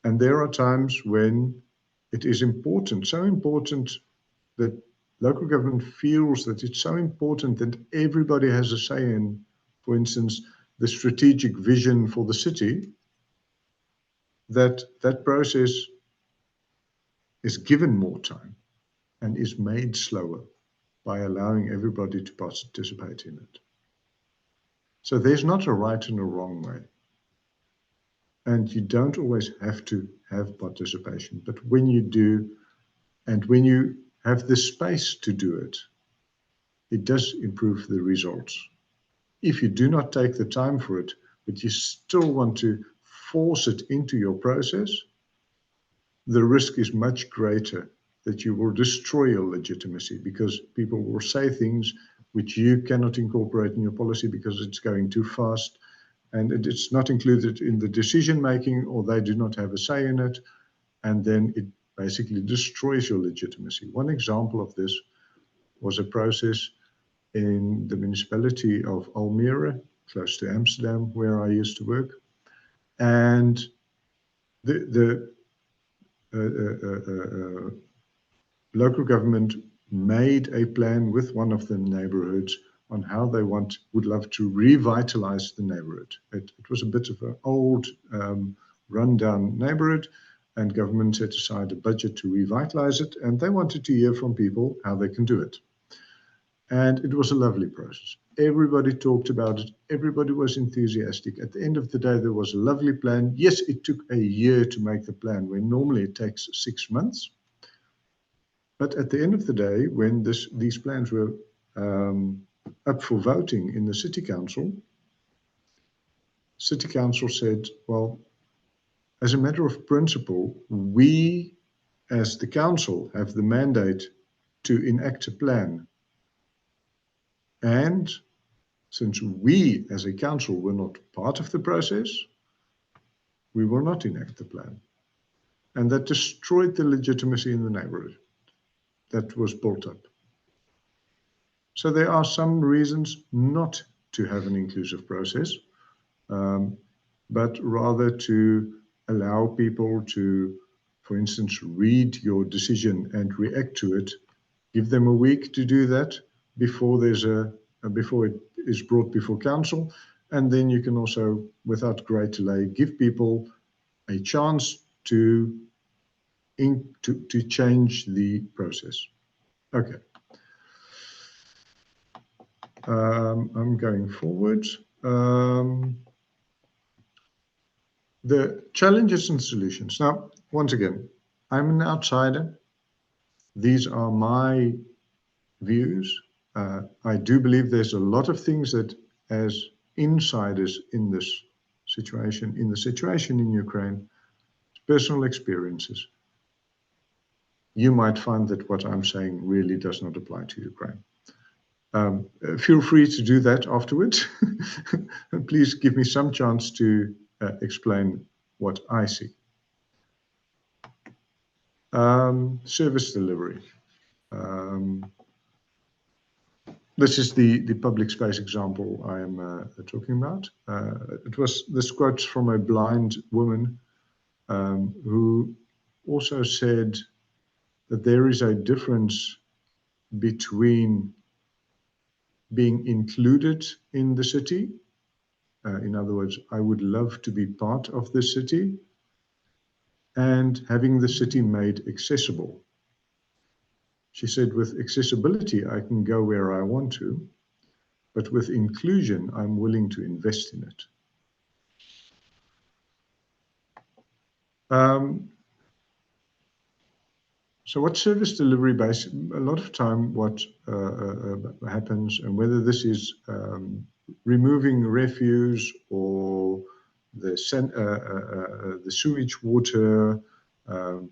And there are times when it is important, so important that local government feels that it's so important that everybody has a say in, for instance, the strategic vision for the city, that process is given more time and is made slower by allowing everybody to participate in it. So there's not a right and a wrong way. And you don't always have to have participation, but when you do, and when you have the space to do it, it does improve the results. If you do not take the time for it, but you still want to force it into your process, the risk is much greater that you will destroy your legitimacy, because people will say things which you cannot incorporate in your policy because it's going too fast and it's not included in the decision making, or they do not have a say in it, and then it basically destroys your legitimacy. One example of this was a process in the municipality of Almere, close to Amsterdam, where I used to work. And the local government made a plan with one of the neighborhoods on how they would love to revitalize the neighborhood. It was a bit of an old, rundown neighborhood, and government set aside a budget to revitalize it, and they wanted to hear from people how they can do it. And it was a lovely process. Everybody talked about it. Everybody was enthusiastic. At the end of the day, there was a lovely plan. Yes, it took a year to make the plan, when normally it takes 6 months. But at the end of the day, when these plans were up for voting in the City Council said, well, as a matter of principle, we as the council have the mandate to enact a plan. And since we as a council were not part of the process, we will not enact the plan. And that destroyed the legitimacy in the neighborhood that was built up. So there are some reasons not to have an inclusive process, but rather to allow people to, for instance, read your decision and react to it. Give them a week to do that before before it is brought before council, and then you can also, without great delay, give people a chance to change the process. Okay. I'm going forward. The challenges and solutions. Now, once again, I'm an outsider. These are my views. I do believe there's a lot of things that, as insiders in this situation, in Ukraine, personal experiences, you might find that what I'm saying really does not apply to Ukraine. Feel free to do that afterwards. Please give me some chance to explain what I see. Service delivery. This is the public space example I am talking about. This quote's from a blind woman who also said that there is a difference between being included in the city. In other words, I would love to be part of the city, and having the city made accessible. She said, with accessibility, I can go where I want to, but with inclusion, I'm willing to invest in it. So what service delivery base, a lot of time what happens, and whether this is removing refuse or the sewage water,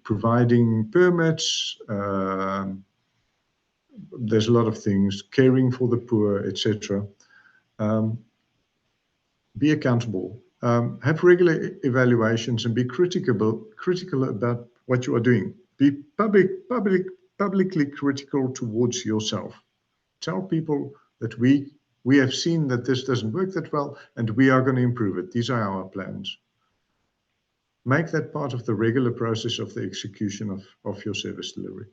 providing permits, there's a lot of things, caring for the poor, etc. Be accountable, have regular evaluations, and be critical about what you are doing. Be publicly critical towards yourself. Tell people that we have seen that this doesn't work that well, and we are going to improve it. These are our plans. Make that part of the regular process of the execution of your service delivery.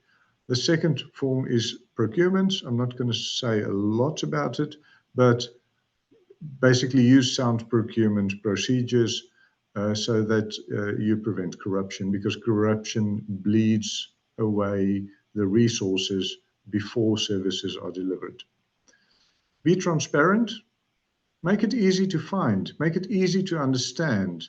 The second form is procurement. I'm not going to say a lot about it, but basically use sound procurement procedures so that you prevent corruption, because corruption bleeds away the resources before services are delivered. Be transparent. Make it easy to find. Make it easy to understand,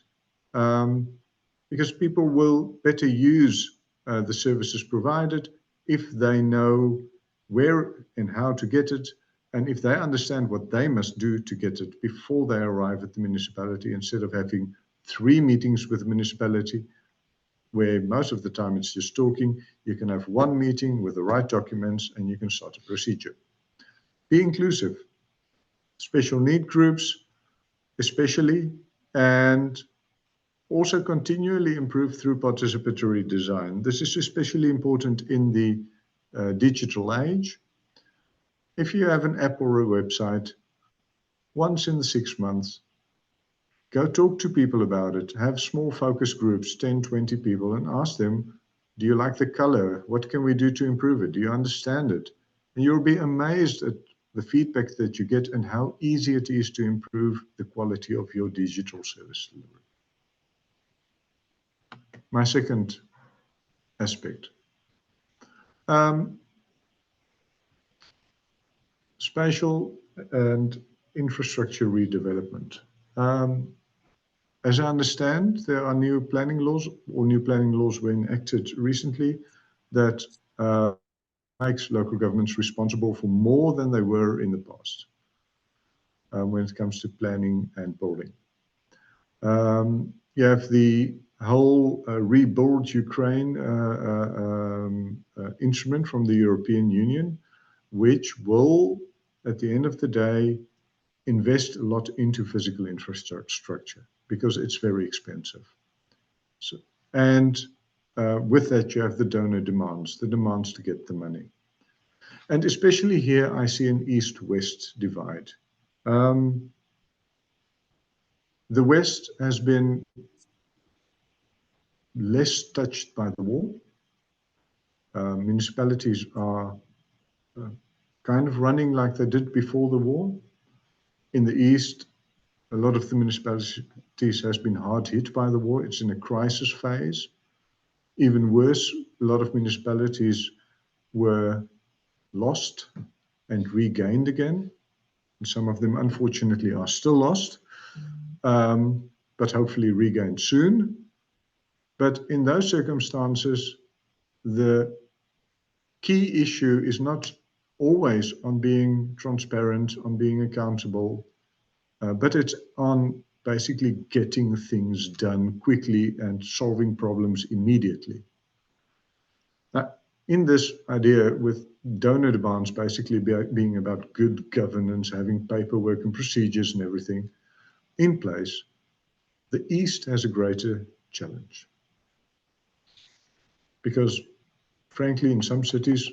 because people will better use the services provided if they know where and how to get it, and if they understand what they must do to get it before they arrive at the municipality, instead of having 3 meetings with the municipality, where most of the time it's just talking. You can have 1 meeting with the right documents and you can start a procedure. Be inclusive. Special need groups, especially, and also continually improve through participatory design. This is especially important in the digital age. If you have an app or a website, once in the 6 months, go talk to people about it. Have small focus groups, 10, 20 people, and ask them, do you like the color? What can we do to improve it? Do you understand it? And you'll be amazed at the feedback that you get and how easy it is to improve the quality of your digital service delivery. My second aspect. Spatial and infrastructure redevelopment. As I understand, there are new planning laws, or new planning laws were enacted recently that makes local governments responsible for more than they were in the past when it comes to planning and building. You have the whole Rebuild Ukraine instrument from the European Union, which will, at the end of the day, invest a lot into physical infrastructure, because it's very expensive. So, and with that, you have the donor demands, the demands to get the money. And especially here, I see an east-west divide. The West has been less touched by the war. Municipalities are kind of running like they did before the war. In the East, a lot of the municipalities has been hard hit by the war. It's in a crisis phase. Even worse, a lot of municipalities were lost and regained again. And some of them, unfortunately, are still lost, but hopefully regained soon. But in those circumstances, the key issue is not always on being transparent, on being accountable, but it's on basically getting things done quickly and solving problems immediately. Now, in this idea with donor demands basically being about good governance, having paperwork and procedures and everything in place, the East has a greater challenge. Because frankly, in some cities,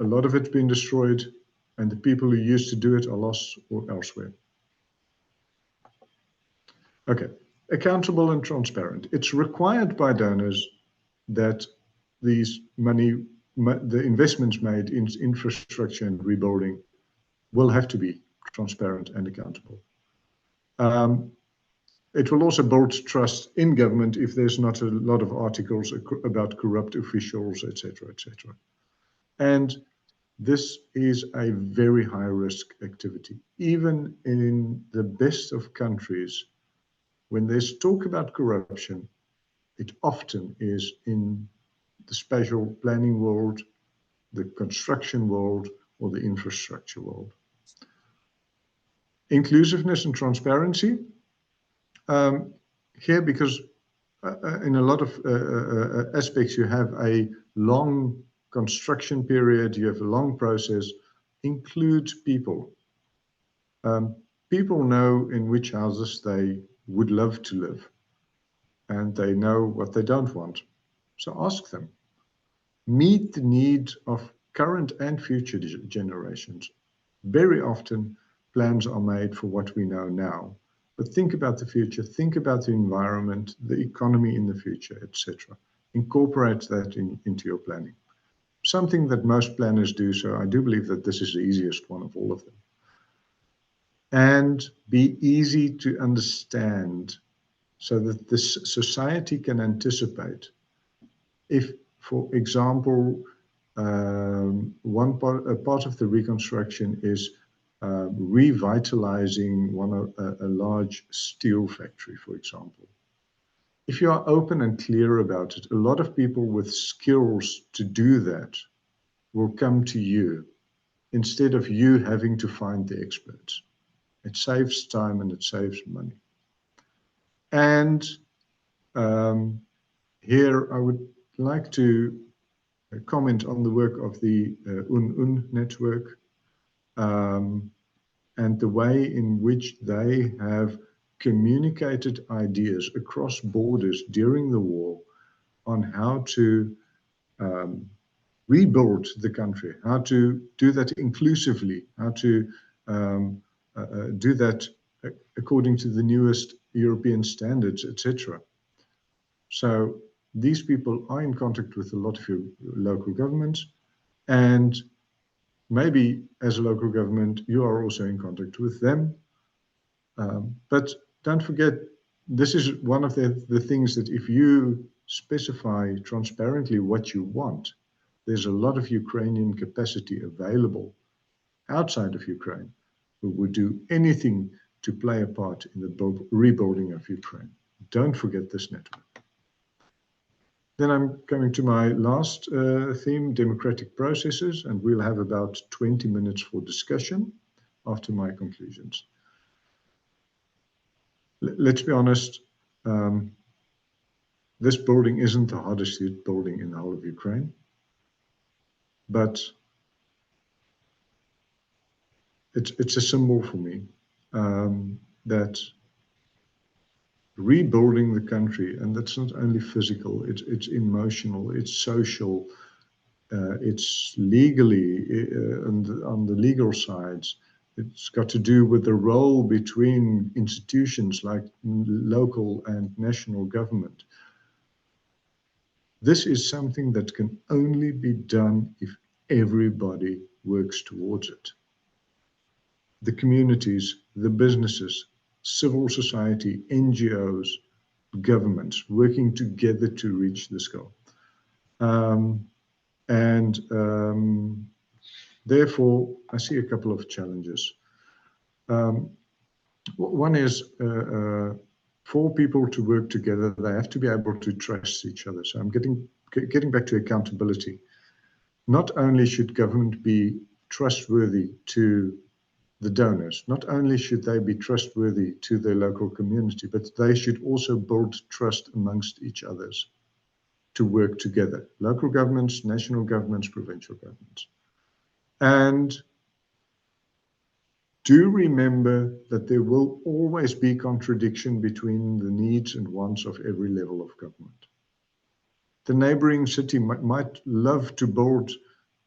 a lot of it's been destroyed, and the people who used to do it are lost or elsewhere. Okay, accountable and transparent. It's required by donors that these the investments made in infrastructure and rebuilding will have to be transparent and accountable. It will also build trust in government if there's not a lot of articles about corrupt officials, etc., etc. And this is a very high-risk activity. Even in the best of countries, when there's talk about corruption, it often is in the spatial planning world, the construction world, or the infrastructure world. Inclusiveness and transparency. Here, because in a lot of aspects, you have a long construction period, you have a long process, include people. People know in which houses they would love to live, and they know what they don't want. So ask them. Meet the needs of current and future generations. Very often, plans are made for what we know now. But think about the future, think about the environment, the economy in the future, etc. Incorporate that into your planning. Something that most planners do, so I do believe that this is the easiest one of all of them. And be easy to understand so that this society can anticipate. If, for example, a part of the reconstruction is revitalizing a large steel factory, for example. If you are open and clear about it, a lot of people with skills to do that will come to you instead of you having to find the experts. It saves time and it saves money. And here I would like to comment on the work of the UN network, and the way in which they have communicated ideas across borders during the war on how to rebuild the country, how to do that inclusively, how to do that according to the newest European standards, etc. So these people are in contact with a lot of your local governments, and maybe as a local government, you are also in contact with them. But don't forget, this is one of the things that if you specify transparently what you want, there's a lot of Ukrainian capacity available outside of Ukraine who would do anything to play a part in the rebuilding of Ukraine. Don't forget this network. Then I'm coming to my last theme, democratic processes, and we'll have about 20 minutes for discussion after my conclusions. Let's be honest, this building isn't the hardest hit building in the whole of Ukraine, but it's a symbol for me that rebuilding the country, and that's not only physical, it's emotional, it's social, it's legally, and on the legal sides, it's got to do with the role between institutions like local and national government. This is something that can only be done if everybody works towards it. The communities, the businesses, civil society, NGOs, governments working together to reach this goal. Therefore, I see a couple of challenges. One is for people to work together, they have to be able to trust each other. So I'm getting back to accountability. Not only should government be trustworthy to the donors, not only should they be trustworthy to their local community, but they should also build trust amongst each others to work together. Local governments, national governments, provincial governments. And do remember that there will always be contradiction between the needs and wants of every level of government. The neighboring city might love to build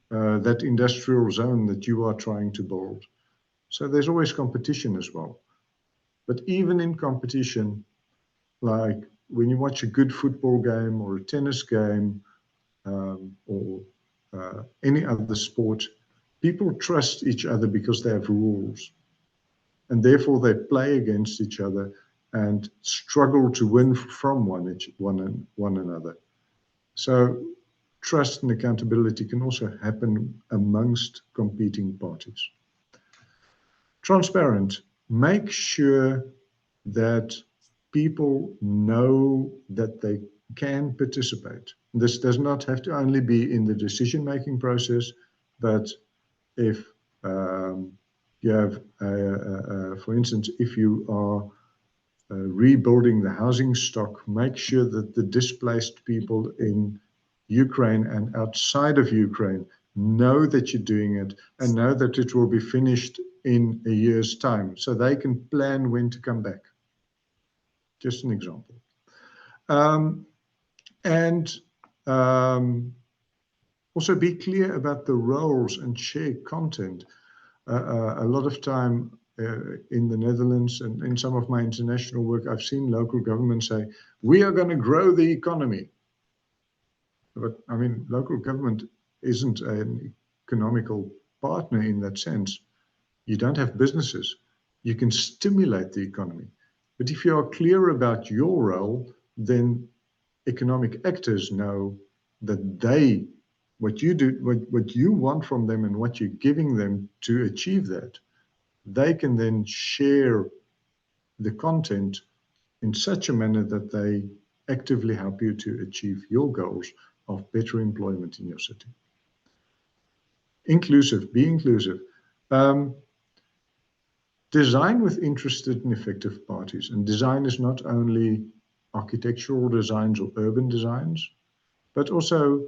that industrial zone that you are trying to build. So there's always competition as well. But even in competition, like when you watch a good football game or a tennis game or any other sport, people trust each other because they have rules. And therefore they play against each other and struggle to win from one another. So trust and accountability can also happen amongst competing parties. Transparent. Make sure that people know that they can participate. This does not have to only be in the decision-making process, but if you have, for instance, if you are rebuilding the housing stock, make sure that the displaced people in Ukraine and outside of Ukraine know that you're doing it and know that it will be finished in a year's time, so they can plan when to come back. Just an example. Also be clear about the roles and share content. A lot of time in the Netherlands and in some of my international work, I've seen local governments say, we are going to grow the economy. But I mean, local government isn't an economical partner in that sense. You don't have businesses. You can stimulate the economy. But if you are clear about your role, then economic actors know that they, what you do, what you want from them and what you're giving them to achieve that, they can then share the content in such a manner that they actively help you to achieve your goals of better employment in your city. Inclusive, be inclusive. Design with interested and effective parties. And design is not only architectural designs or urban designs, but also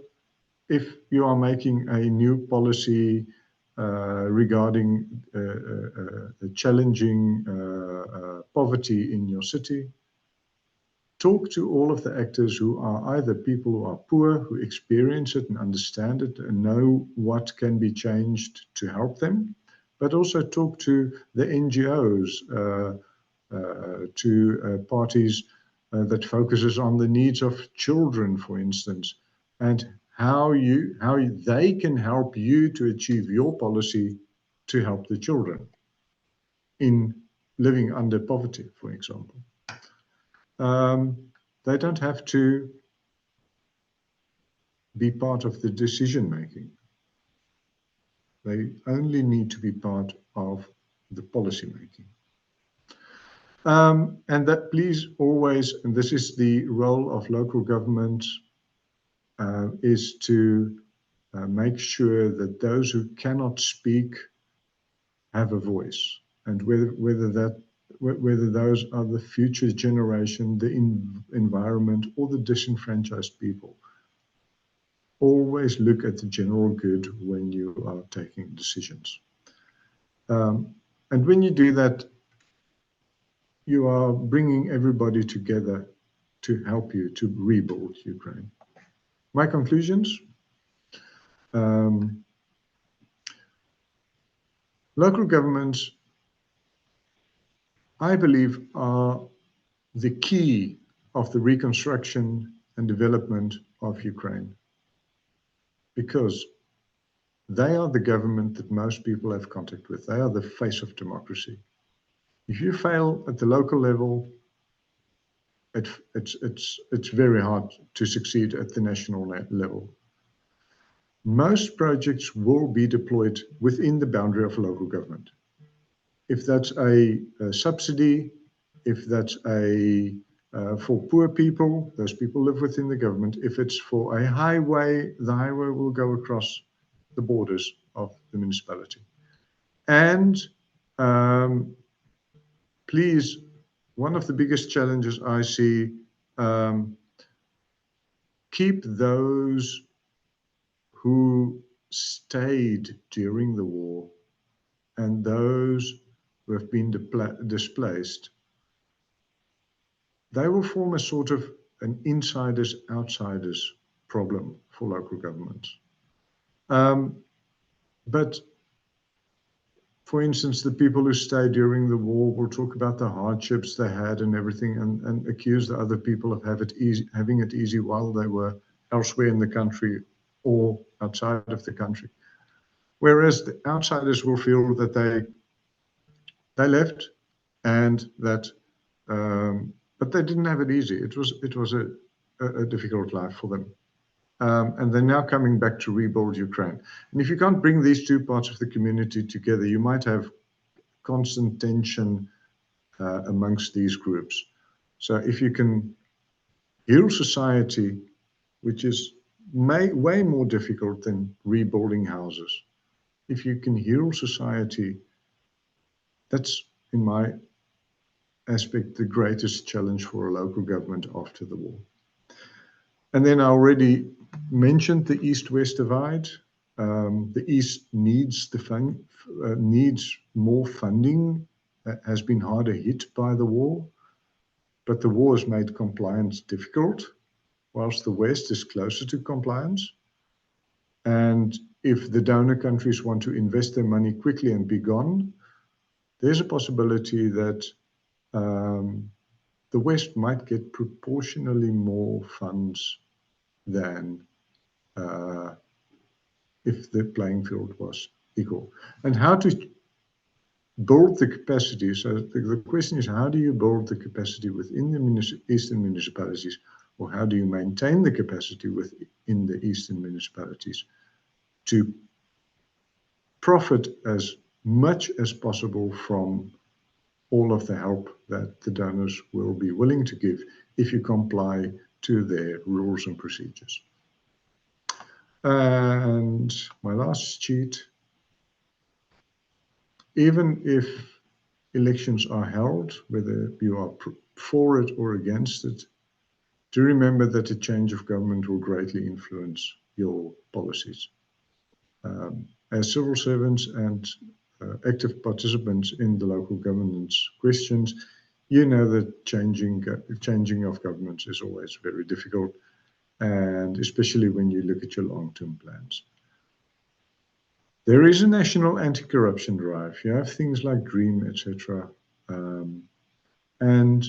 if you are making a new policy regarding challenging poverty in your city, talk to all of the actors who are either people who are poor, who experience it and understand it and know what can be changed to help them, but also talk to the NGOs, to parties that focuses on the needs of children, for instance, and how they can help you to achieve your policy to help the children in living under poverty, for example. They don't have to be part of the decision making. They only need to be part of the policy making. And that please always, and this is the role of local government, is to make sure that those who cannot speak have a voice, and whether those are the future generation, the environment, or the disenfranchised people. Always look at the general good when you are taking decisions. And when you do that, you are bringing everybody together to help you to rebuild Ukraine. My conclusions. Local governments, I believe, are the key of the reconstruction and development of Ukraine, because they are the government that most people have contact with. They are the face of democracy. If you fail at the local level, it's very hard to succeed at the national level. Most projects will be deployed within the boundary of local government. If that's a subsidy, if that's for poor people, those people live within the government. If it's for a highway, the highway will go across the borders of the municipality. And please, one of the biggest challenges I see, keep those who stayed during the war and those who have been displaced. They will form a sort of an insiders-outsiders problem for local governments. But for instance, the people who stayed during the war will talk about the hardships they had and everything, and accuse the other people of having it easy while they were elsewhere in the country or outside of the country. Whereas the outsiders will feel that they left and that, but they didn't have it easy. It was a difficult life for them. And they're now coming back to rebuild Ukraine. And if you can't bring these two parts of the community together, you might have constant tension amongst these groups. So if you can heal society, which is way more difficult than rebuilding houses. If you can heal society, that's, in my aspect, the greatest challenge for a local government after the war. And then I already mentioned the East-West divide. The East needs more funding, has been harder hit by the war, but the war has made compliance difficult, whilst the West is closer to compliance. And if the donor countries want to invest their money quickly and be gone, there's a possibility that the West might get proportionally more funds than if the playing field was equal. And how to build the capacity? So the question is, how do you build the capacity within the eastern municipalities, or how do you maintain the capacity within the eastern municipalities to profit as much as possible from all of the help that the donors will be willing to give if you comply to their rules and procedures. And my last sheet, even if elections are held, whether you are for it or against it, do remember that a change of government will greatly influence your policies. As civil servants and active participants in the local governance questions, you know that changing of governments is always very difficult, and especially when you look at your long-term plans. There is a national anti-corruption drive. You have things like DREAM, etc. And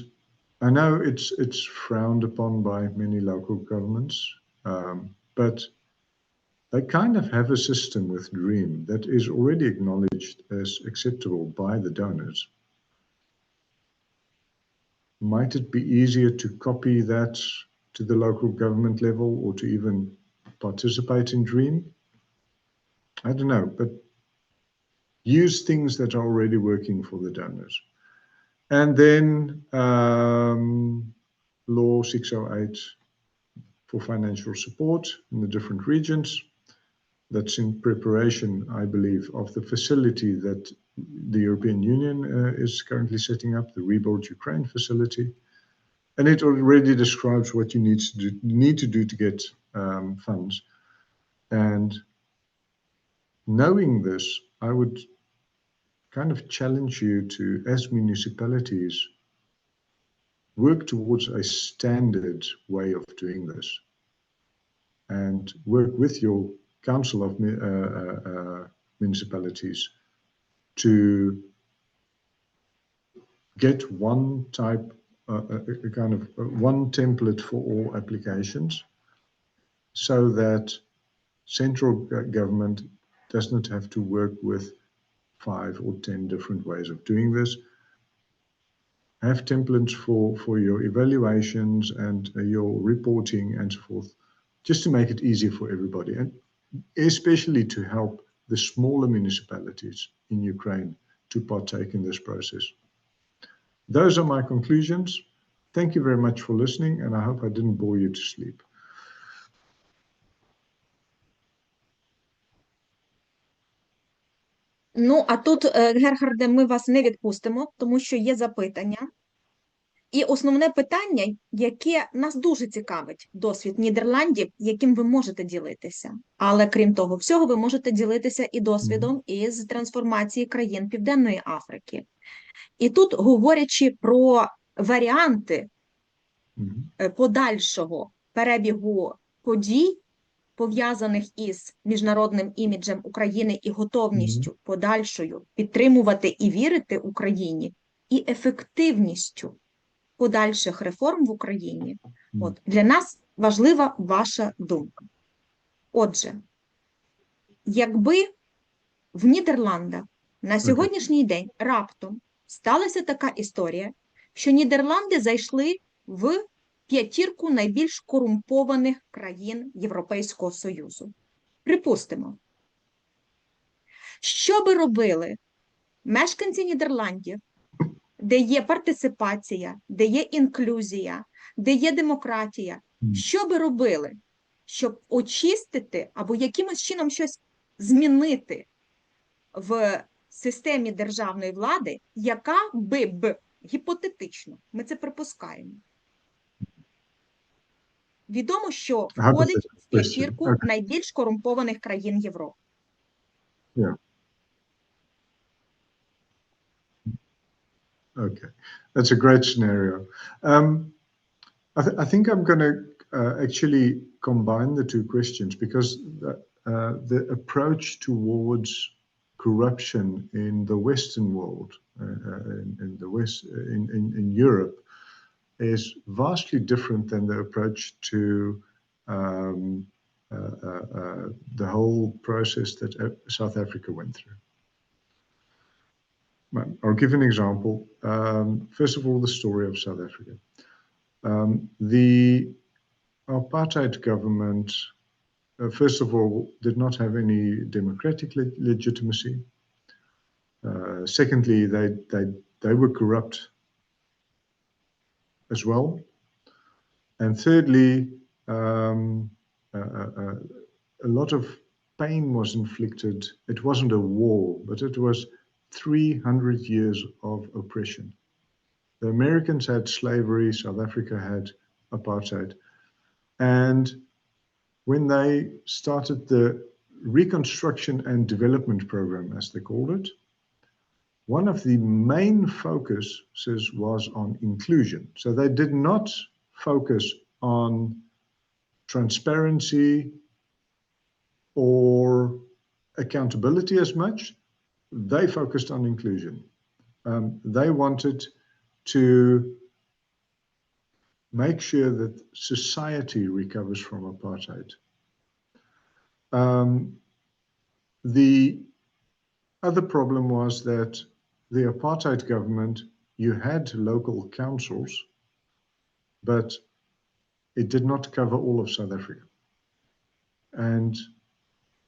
I know it's frowned upon by many local governments, but they kind of have a system with DREAM that is already acknowledged as acceptable by the donors. Might it be easier to copy that to the local government level, or to even participate in DREAM? I don't know, but use things that are already working for the donors. And then Law 608 for financial support in the different regions. That's in preparation, I believe, of the facility that the European Union is currently setting up, the Rebuild Ukraine facility. And it already describes what you need to do to get funds. And knowing this, I would kind of challenge you to, as municipalities, work towards a standard way of doing this, and work with your council of municipalities to get one type, one template for all applications, so that central government does not have to work with 5 or 10 different ways of doing this. Have templates for your evaluations and your reporting and so forth, just to make it easier for everybody, and especially to help the smaller municipalities in Ukraine to partake in this process. Those are my conclusions. Thank you very much for listening, and I hope I didn't bore you to sleep. Ну, а тут, Герхарде, ми вас не відпустимо, тому що є запитання. І основне питання, яке нас дуже цікавить, досвід Нідерландів, яким ви можете ділитися. Але крім того всього, ви можете ділитися і досвідом із трансформації країн Південної Африки. І тут, говорячи про варіанти подальшого перебігу подій, пов'язаних із міжнародним іміджем України і готовністю подальшою підтримувати і вірити Україні, і ефективністю подальших реформ в Україні, от, для нас важлива ваша думка. Отже, якби в Нідерландах на сьогоднішній день раптом сталася така історія, що Нідерланди зайшли в 5 найбільш корумпованих країн Європейського Союзу. Припустимо, що би робили мешканці Нідерландів, де є партиципація, де є інклюзія, де є демократія. Що би робили, щоб очистити або якимось чином щось змінити в системі державної влади, яка би гіпотетично, ми це припускаємо, відомо, що входить в п'ятірку найбільш корумпованих країн Європи. Yeah. Okay, that's a great scenario. I think I'm going to actually combine the two questions, because the approach towards corruption in the Western world, in the West, in Europe, is vastly different than the approach to the whole process that South Africa went through. I'll give an example. First of all, the story of South Africa. The apartheid government, first of all, did not have any democratic legitimacy. Secondly, they were corrupt as well. And thirdly, a lot of pain was inflicted. It wasn't a war, but it was 300 years of oppression. The Americans had slavery, South Africa had apartheid. And when they started the reconstruction and development program, as they called it, one of the main focuses was on inclusion. So they did not focus on transparency or accountability as much. They focused on inclusion. They wanted to make sure that society recovers from apartheid. The other problem was that the apartheid government, you had local councils, but it did not cover all of South Africa. And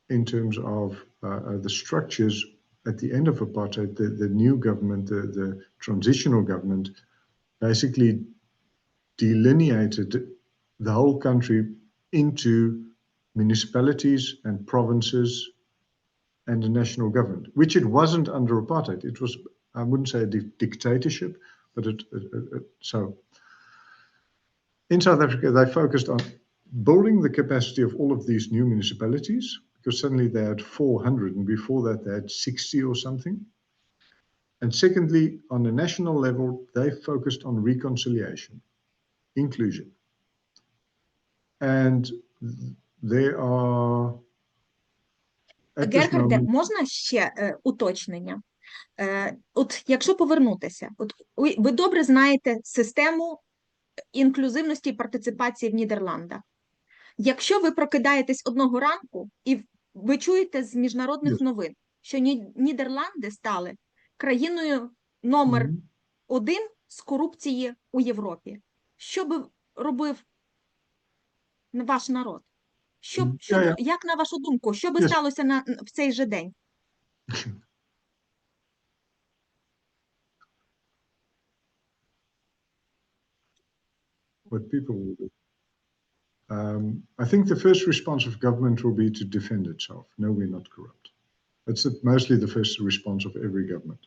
in terms of the structures, at the end of apartheid, the new government, the transitional government, basically delineated the whole country into municipalities and provinces and a national government, which it wasn't under apartheid. It was, I wouldn't say a dictatorship, but so in South Africa, they focused on building the capacity of all of these new municipalities, because suddenly they had 400, and before that they had 60 or something. And secondly, on a national level, they focused on reconciliation, inclusion. And there are... Герхарде, можна ще уточнення? От якщо повернутися, от ви добре знаєте систему інклюзивності і партиципації в Нідерландах. Якщо ви прокидаєтесь одного ранку і ви чуєте з міжнародних новин, що Нідерланди стали країною номер 1 з корупції у Європі, що би робив ваш народ? Як, на вашу думку, що би сталося в цей же день? What people will do. I think the first response of government will be to defend itself. No, we're not corrupt. That's mostly the first response of every government.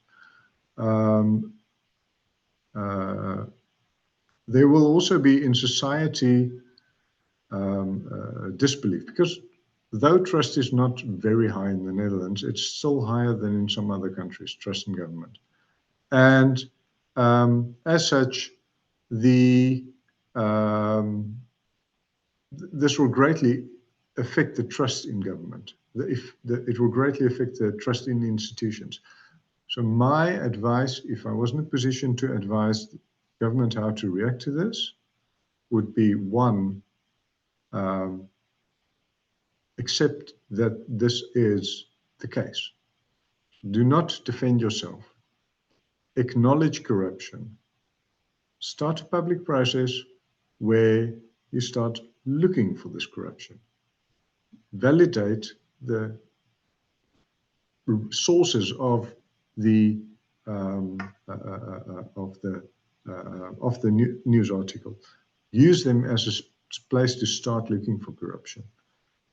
There will also be in society disbelief, because though trust is not very high in the Netherlands, it's still higher than in some other countries, trust in government. And as such, this will greatly affect the trust in government. It will greatly affect the trust in the institutions. So my advice, if I was in a position to advise government how to react to this, would be one, accept that this is the case. Do not defend yourself. Acknowledge corruption. Start a public process where you start looking for this corruption. Validate the sources of the news article. use them as a place to start looking for corruption.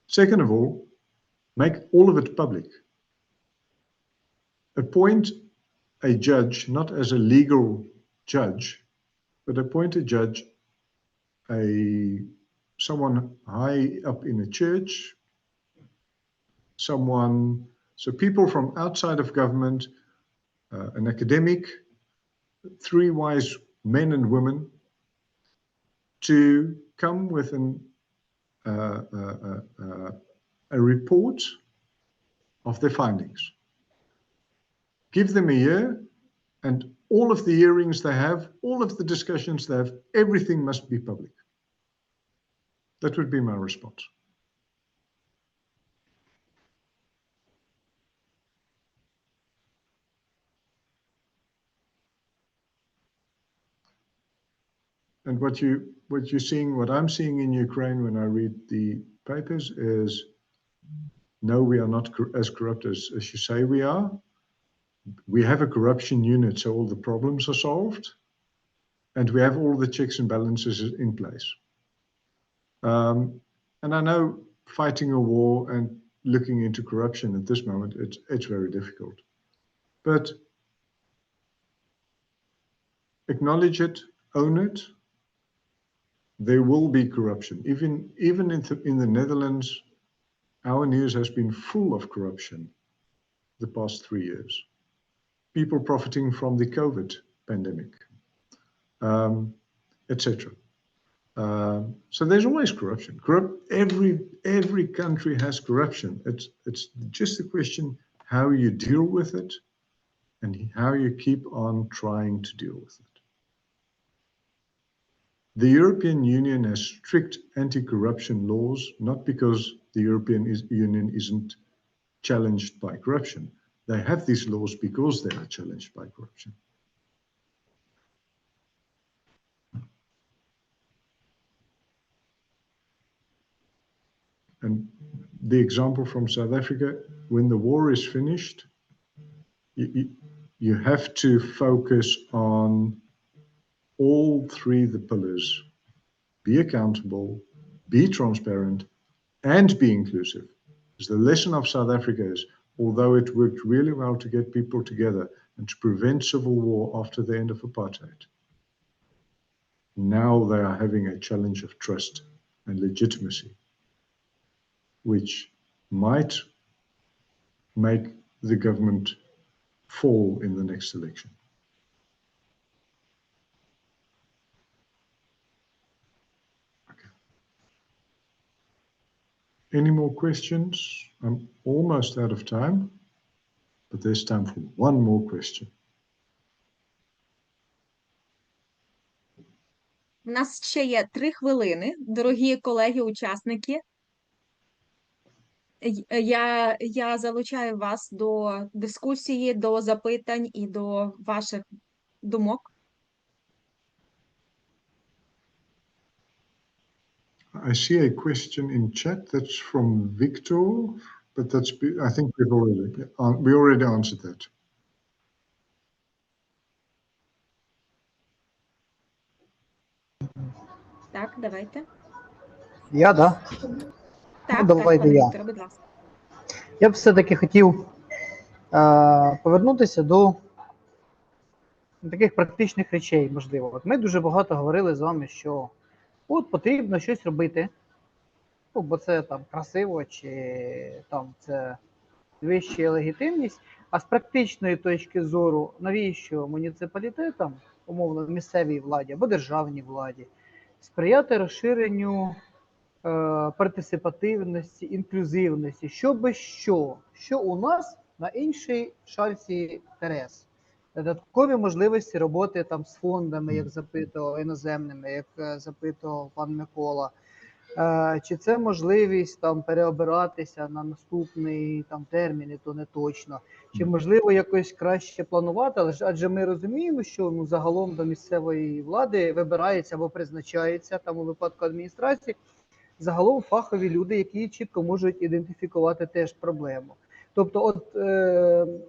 Second of all, make all of it public. Appoint a judge, not as a legal judge, but appoint a judge, someone high up in a church, so people from outside of government, an academic, 3 wise men and women, to come with a report of their findings. Give them a year, and all of the hearings they have, all of the discussions they have, everything must be public. That would be my response. And what I'm seeing in Ukraine when I read the papers is, no, we are not as corrupt as you say we are. We have a corruption unit, so all the problems are solved, and we have all the checks and balances in place. And I know fighting a war and looking into corruption at this moment, it's very difficult. But acknowledge it, own it. There will be corruption. Even in the Netherlands, our news has been full of corruption the past 3 years. People profiting from the COVID pandemic, etc. So there's always corruption. Every country has corruption. It's just a question how you deal with it and how you keep on trying to deal with it. The European Union has strict anti-corruption laws, not because the European Union isn't challenged by corruption. They have these laws because they are challenged by corruption. And the example from South Africa, when the war is finished, you have to focus on all 3 the pillars: be accountable, be transparent, and be inclusive. Because the lesson of South Africa is, although it worked really well to get people together and to prevent civil war after the end of apartheid, now they are having a challenge of trust and legitimacy, which might make the government fall in the next election. Okay. Any more questions? I'm almost out of time, but there's time for one more question. У нас ще є 3 хвилини, дорогі колеги-учасники. Я залучаю вас до дискусії, до запитань і до ваших думок. I see a question in chat that's from Victor, but I think we already answered that. Так, давайте. Я, да? Так, давайте пане я. Вікторе, будь ласка. Я б все-таки хотів повернутися до таких практичних речей, можливо. От ми дуже багато говорили з вами, що от потрібно щось робити, ну, бо це там красиво, чи там це вища легітимність. А з практичної точки зору, навіщо муніципалітетам, умовно, місцевій владі або державній владі, сприяти розширенню партисипативності, інклюзивності, що у нас на іншій шальці терес. Додаткові можливості роботи там з фондами, як запитував, іноземними, як запитував пан Микола. Чи це можливість там переобиратися на наступний там термін, і то не точно. Чи можливо якось краще планувати, адже ми розуміємо, що загалом до місцевої влади вибирається або призначається, там у випадку адміністрації, загалом фахові люди, які чітко можуть ідентифікувати теж проблему. Тобто,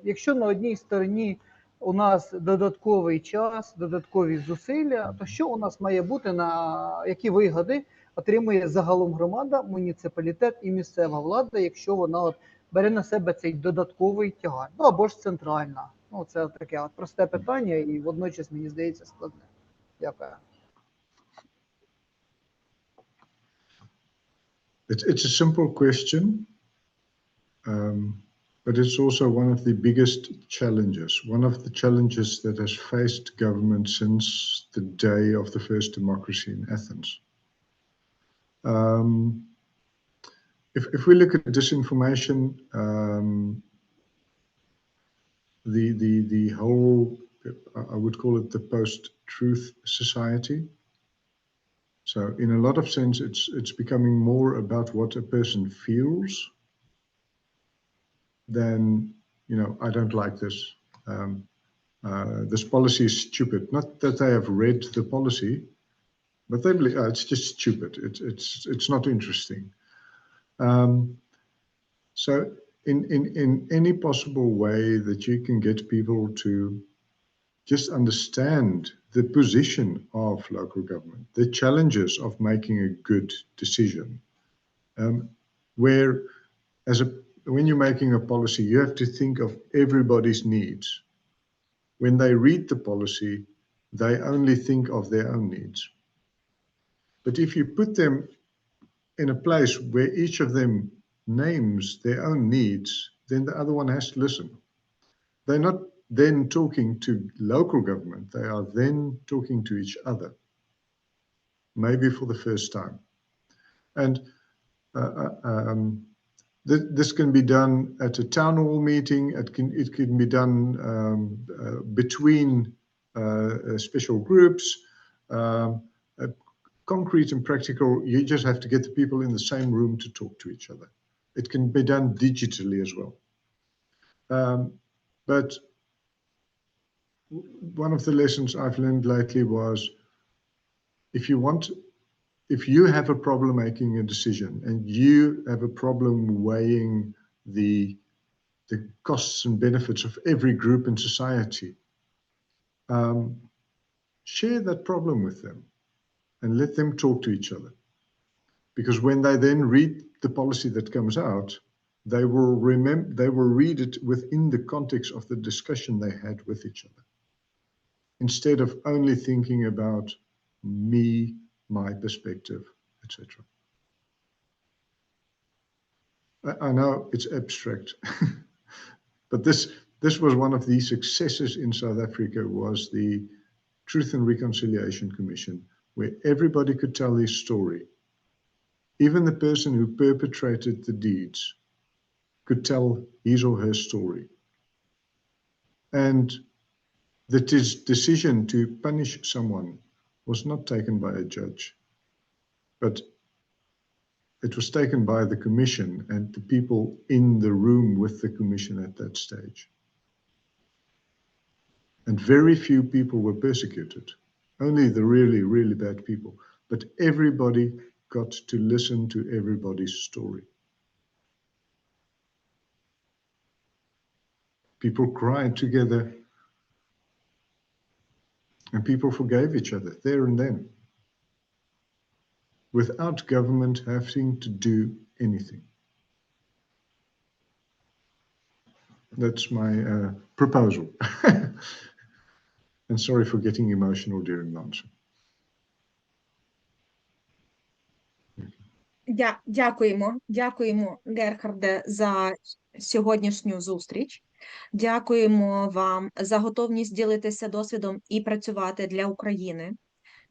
якщо на одній стороні у нас додатковий час, додаткові зусилля, то що у нас має бути, на які вигоди отримує загалом громада, муніципалітет і місцева влада, якщо вона от бере на себе цей додатковий тягар, ну або ж центральна. Ну, це таке от просте питання і водночас, мені здається, складне. Дякую. It's a simple question, but it's also one of the biggest challenges, one of the challenges that has faced government since the day of the first democracy in Athens. If we look at disinformation, the whole, I would call it the post-truth society. So in a lot of sense, it's becoming more about what a person feels than, you know, I don't like this. This policy is stupid. Not that they have read the policy, but they believe, it's just stupid. It's not interesting. So in any possible way that you can get people to just understand the position of local government, the challenges of making a good decision, where when you're making a policy, you have to think of everybody's needs. When they read the policy, they only think of their own needs. But if you put them in a place where each of them names their own needs, then the other one has to listen. They're not then talking to local government, they are then talking to each other, maybe for the first time. And this can be done at a town hall meeting, it can be done between special groups, concrete and practical. You just have to get the people in the same room to talk to each other. It can be done digitally as well. But one of the lessons I've learned lately was, if you have a problem making a decision and you have a problem weighing the costs and benefits of every group in society, share that problem with them and let them talk to each other. Because when they then read the policy that comes out, they will read it within the context of the discussion they had with each other, instead of only thinking about me, my perspective, etc. I know it's abstract, but this was one of the successes in South Africa, was the Truth and Reconciliation Commission, where everybody could tell their story. Even the person who perpetrated the deeds could tell his or her story. And that his decision to punish someone was not taken by a judge, but it was taken by the commission and the people in the room with the commission at that stage. And very few people were persecuted, only the really, really bad people. But everybody got to listen to everybody's story. People cried together, and people forgave each other there and then, without government having to do anything. That's my proposal. And sorry for getting emotional during lunch. Дякуємо, Герхарде, за сьогоднішню зустріч. Дякуємо вам за готовність ділитися досвідом і працювати для України.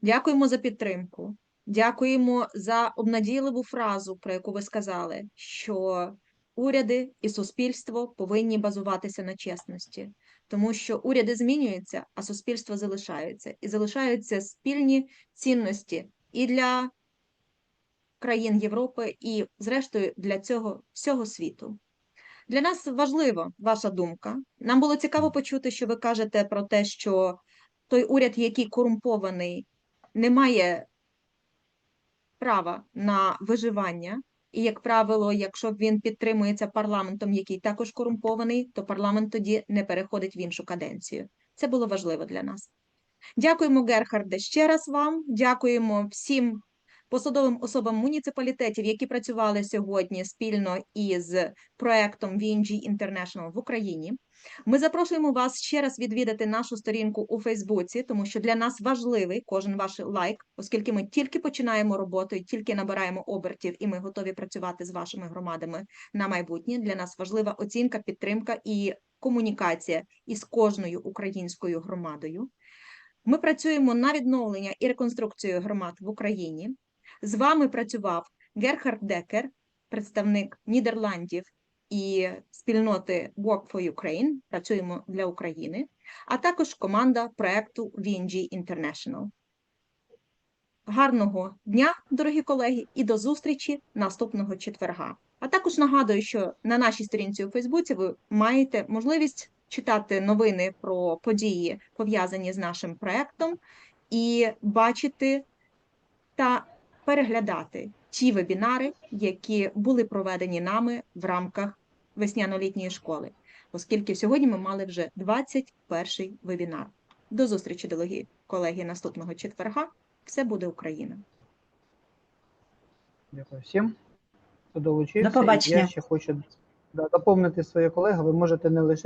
Дякуємо за підтримку. Дякуємо за обнадійливу фразу, про яку ви сказали, що уряди і суспільство повинні базуватися на чесності. Тому що уряди змінюються, а суспільство залишається. І залишаються спільні цінності і для країн Європи, і, зрештою, для цього всього світу. Для нас важлива ваша думка. Нам було цікаво почути, що ви кажете про те, що той уряд, який корумпований, не має права на виживання. І, як правило, якщо він підтримується парламентом, який також корумпований, то парламент тоді не переходить в іншу каденцію. Це було важливо для нас. Дякуємо, Герхарде, ще раз вам. Дякуємо всім посадовим особам муніципалітетів, які працювали сьогодні спільно із проєктом VNG International в Україні. Ми запрошуємо вас ще раз відвідати нашу сторінку у Фейсбуці, тому що для нас важливий кожен ваш лайк, оскільки ми тільки починаємо роботу, тільки набираємо обертів, і ми готові працювати з вашими громадами на майбутнє. Для нас важлива оцінка, підтримка і комунікація із кожною українською громадою. Ми працюємо на відновлення і реконструкцію громад в Україні. З вами працював Герхард Деккер, представник Нідерландів і спільноти Work for Ukraine, працюємо для України, а також команда проєкту VNG International. Гарного дня, дорогі колеги, і до зустрічі наступного четверга. А також нагадую, що на нашій сторінці у Фейсбуці ви маєте можливість читати новини про події, пов'язані з нашим проєктом, і бачити та переглядати ті вебінари, які були проведені нами в рамках весняно-літньої школи, оскільки сьогодні ми мали вже 21-й вебінар. До зустрічі, дорогі колеги, наступного четверга. Все буде Україна. Дякую всім, хто долучився. До побачення. Я ще хочу доповнити своє колеги. Ви можете не лише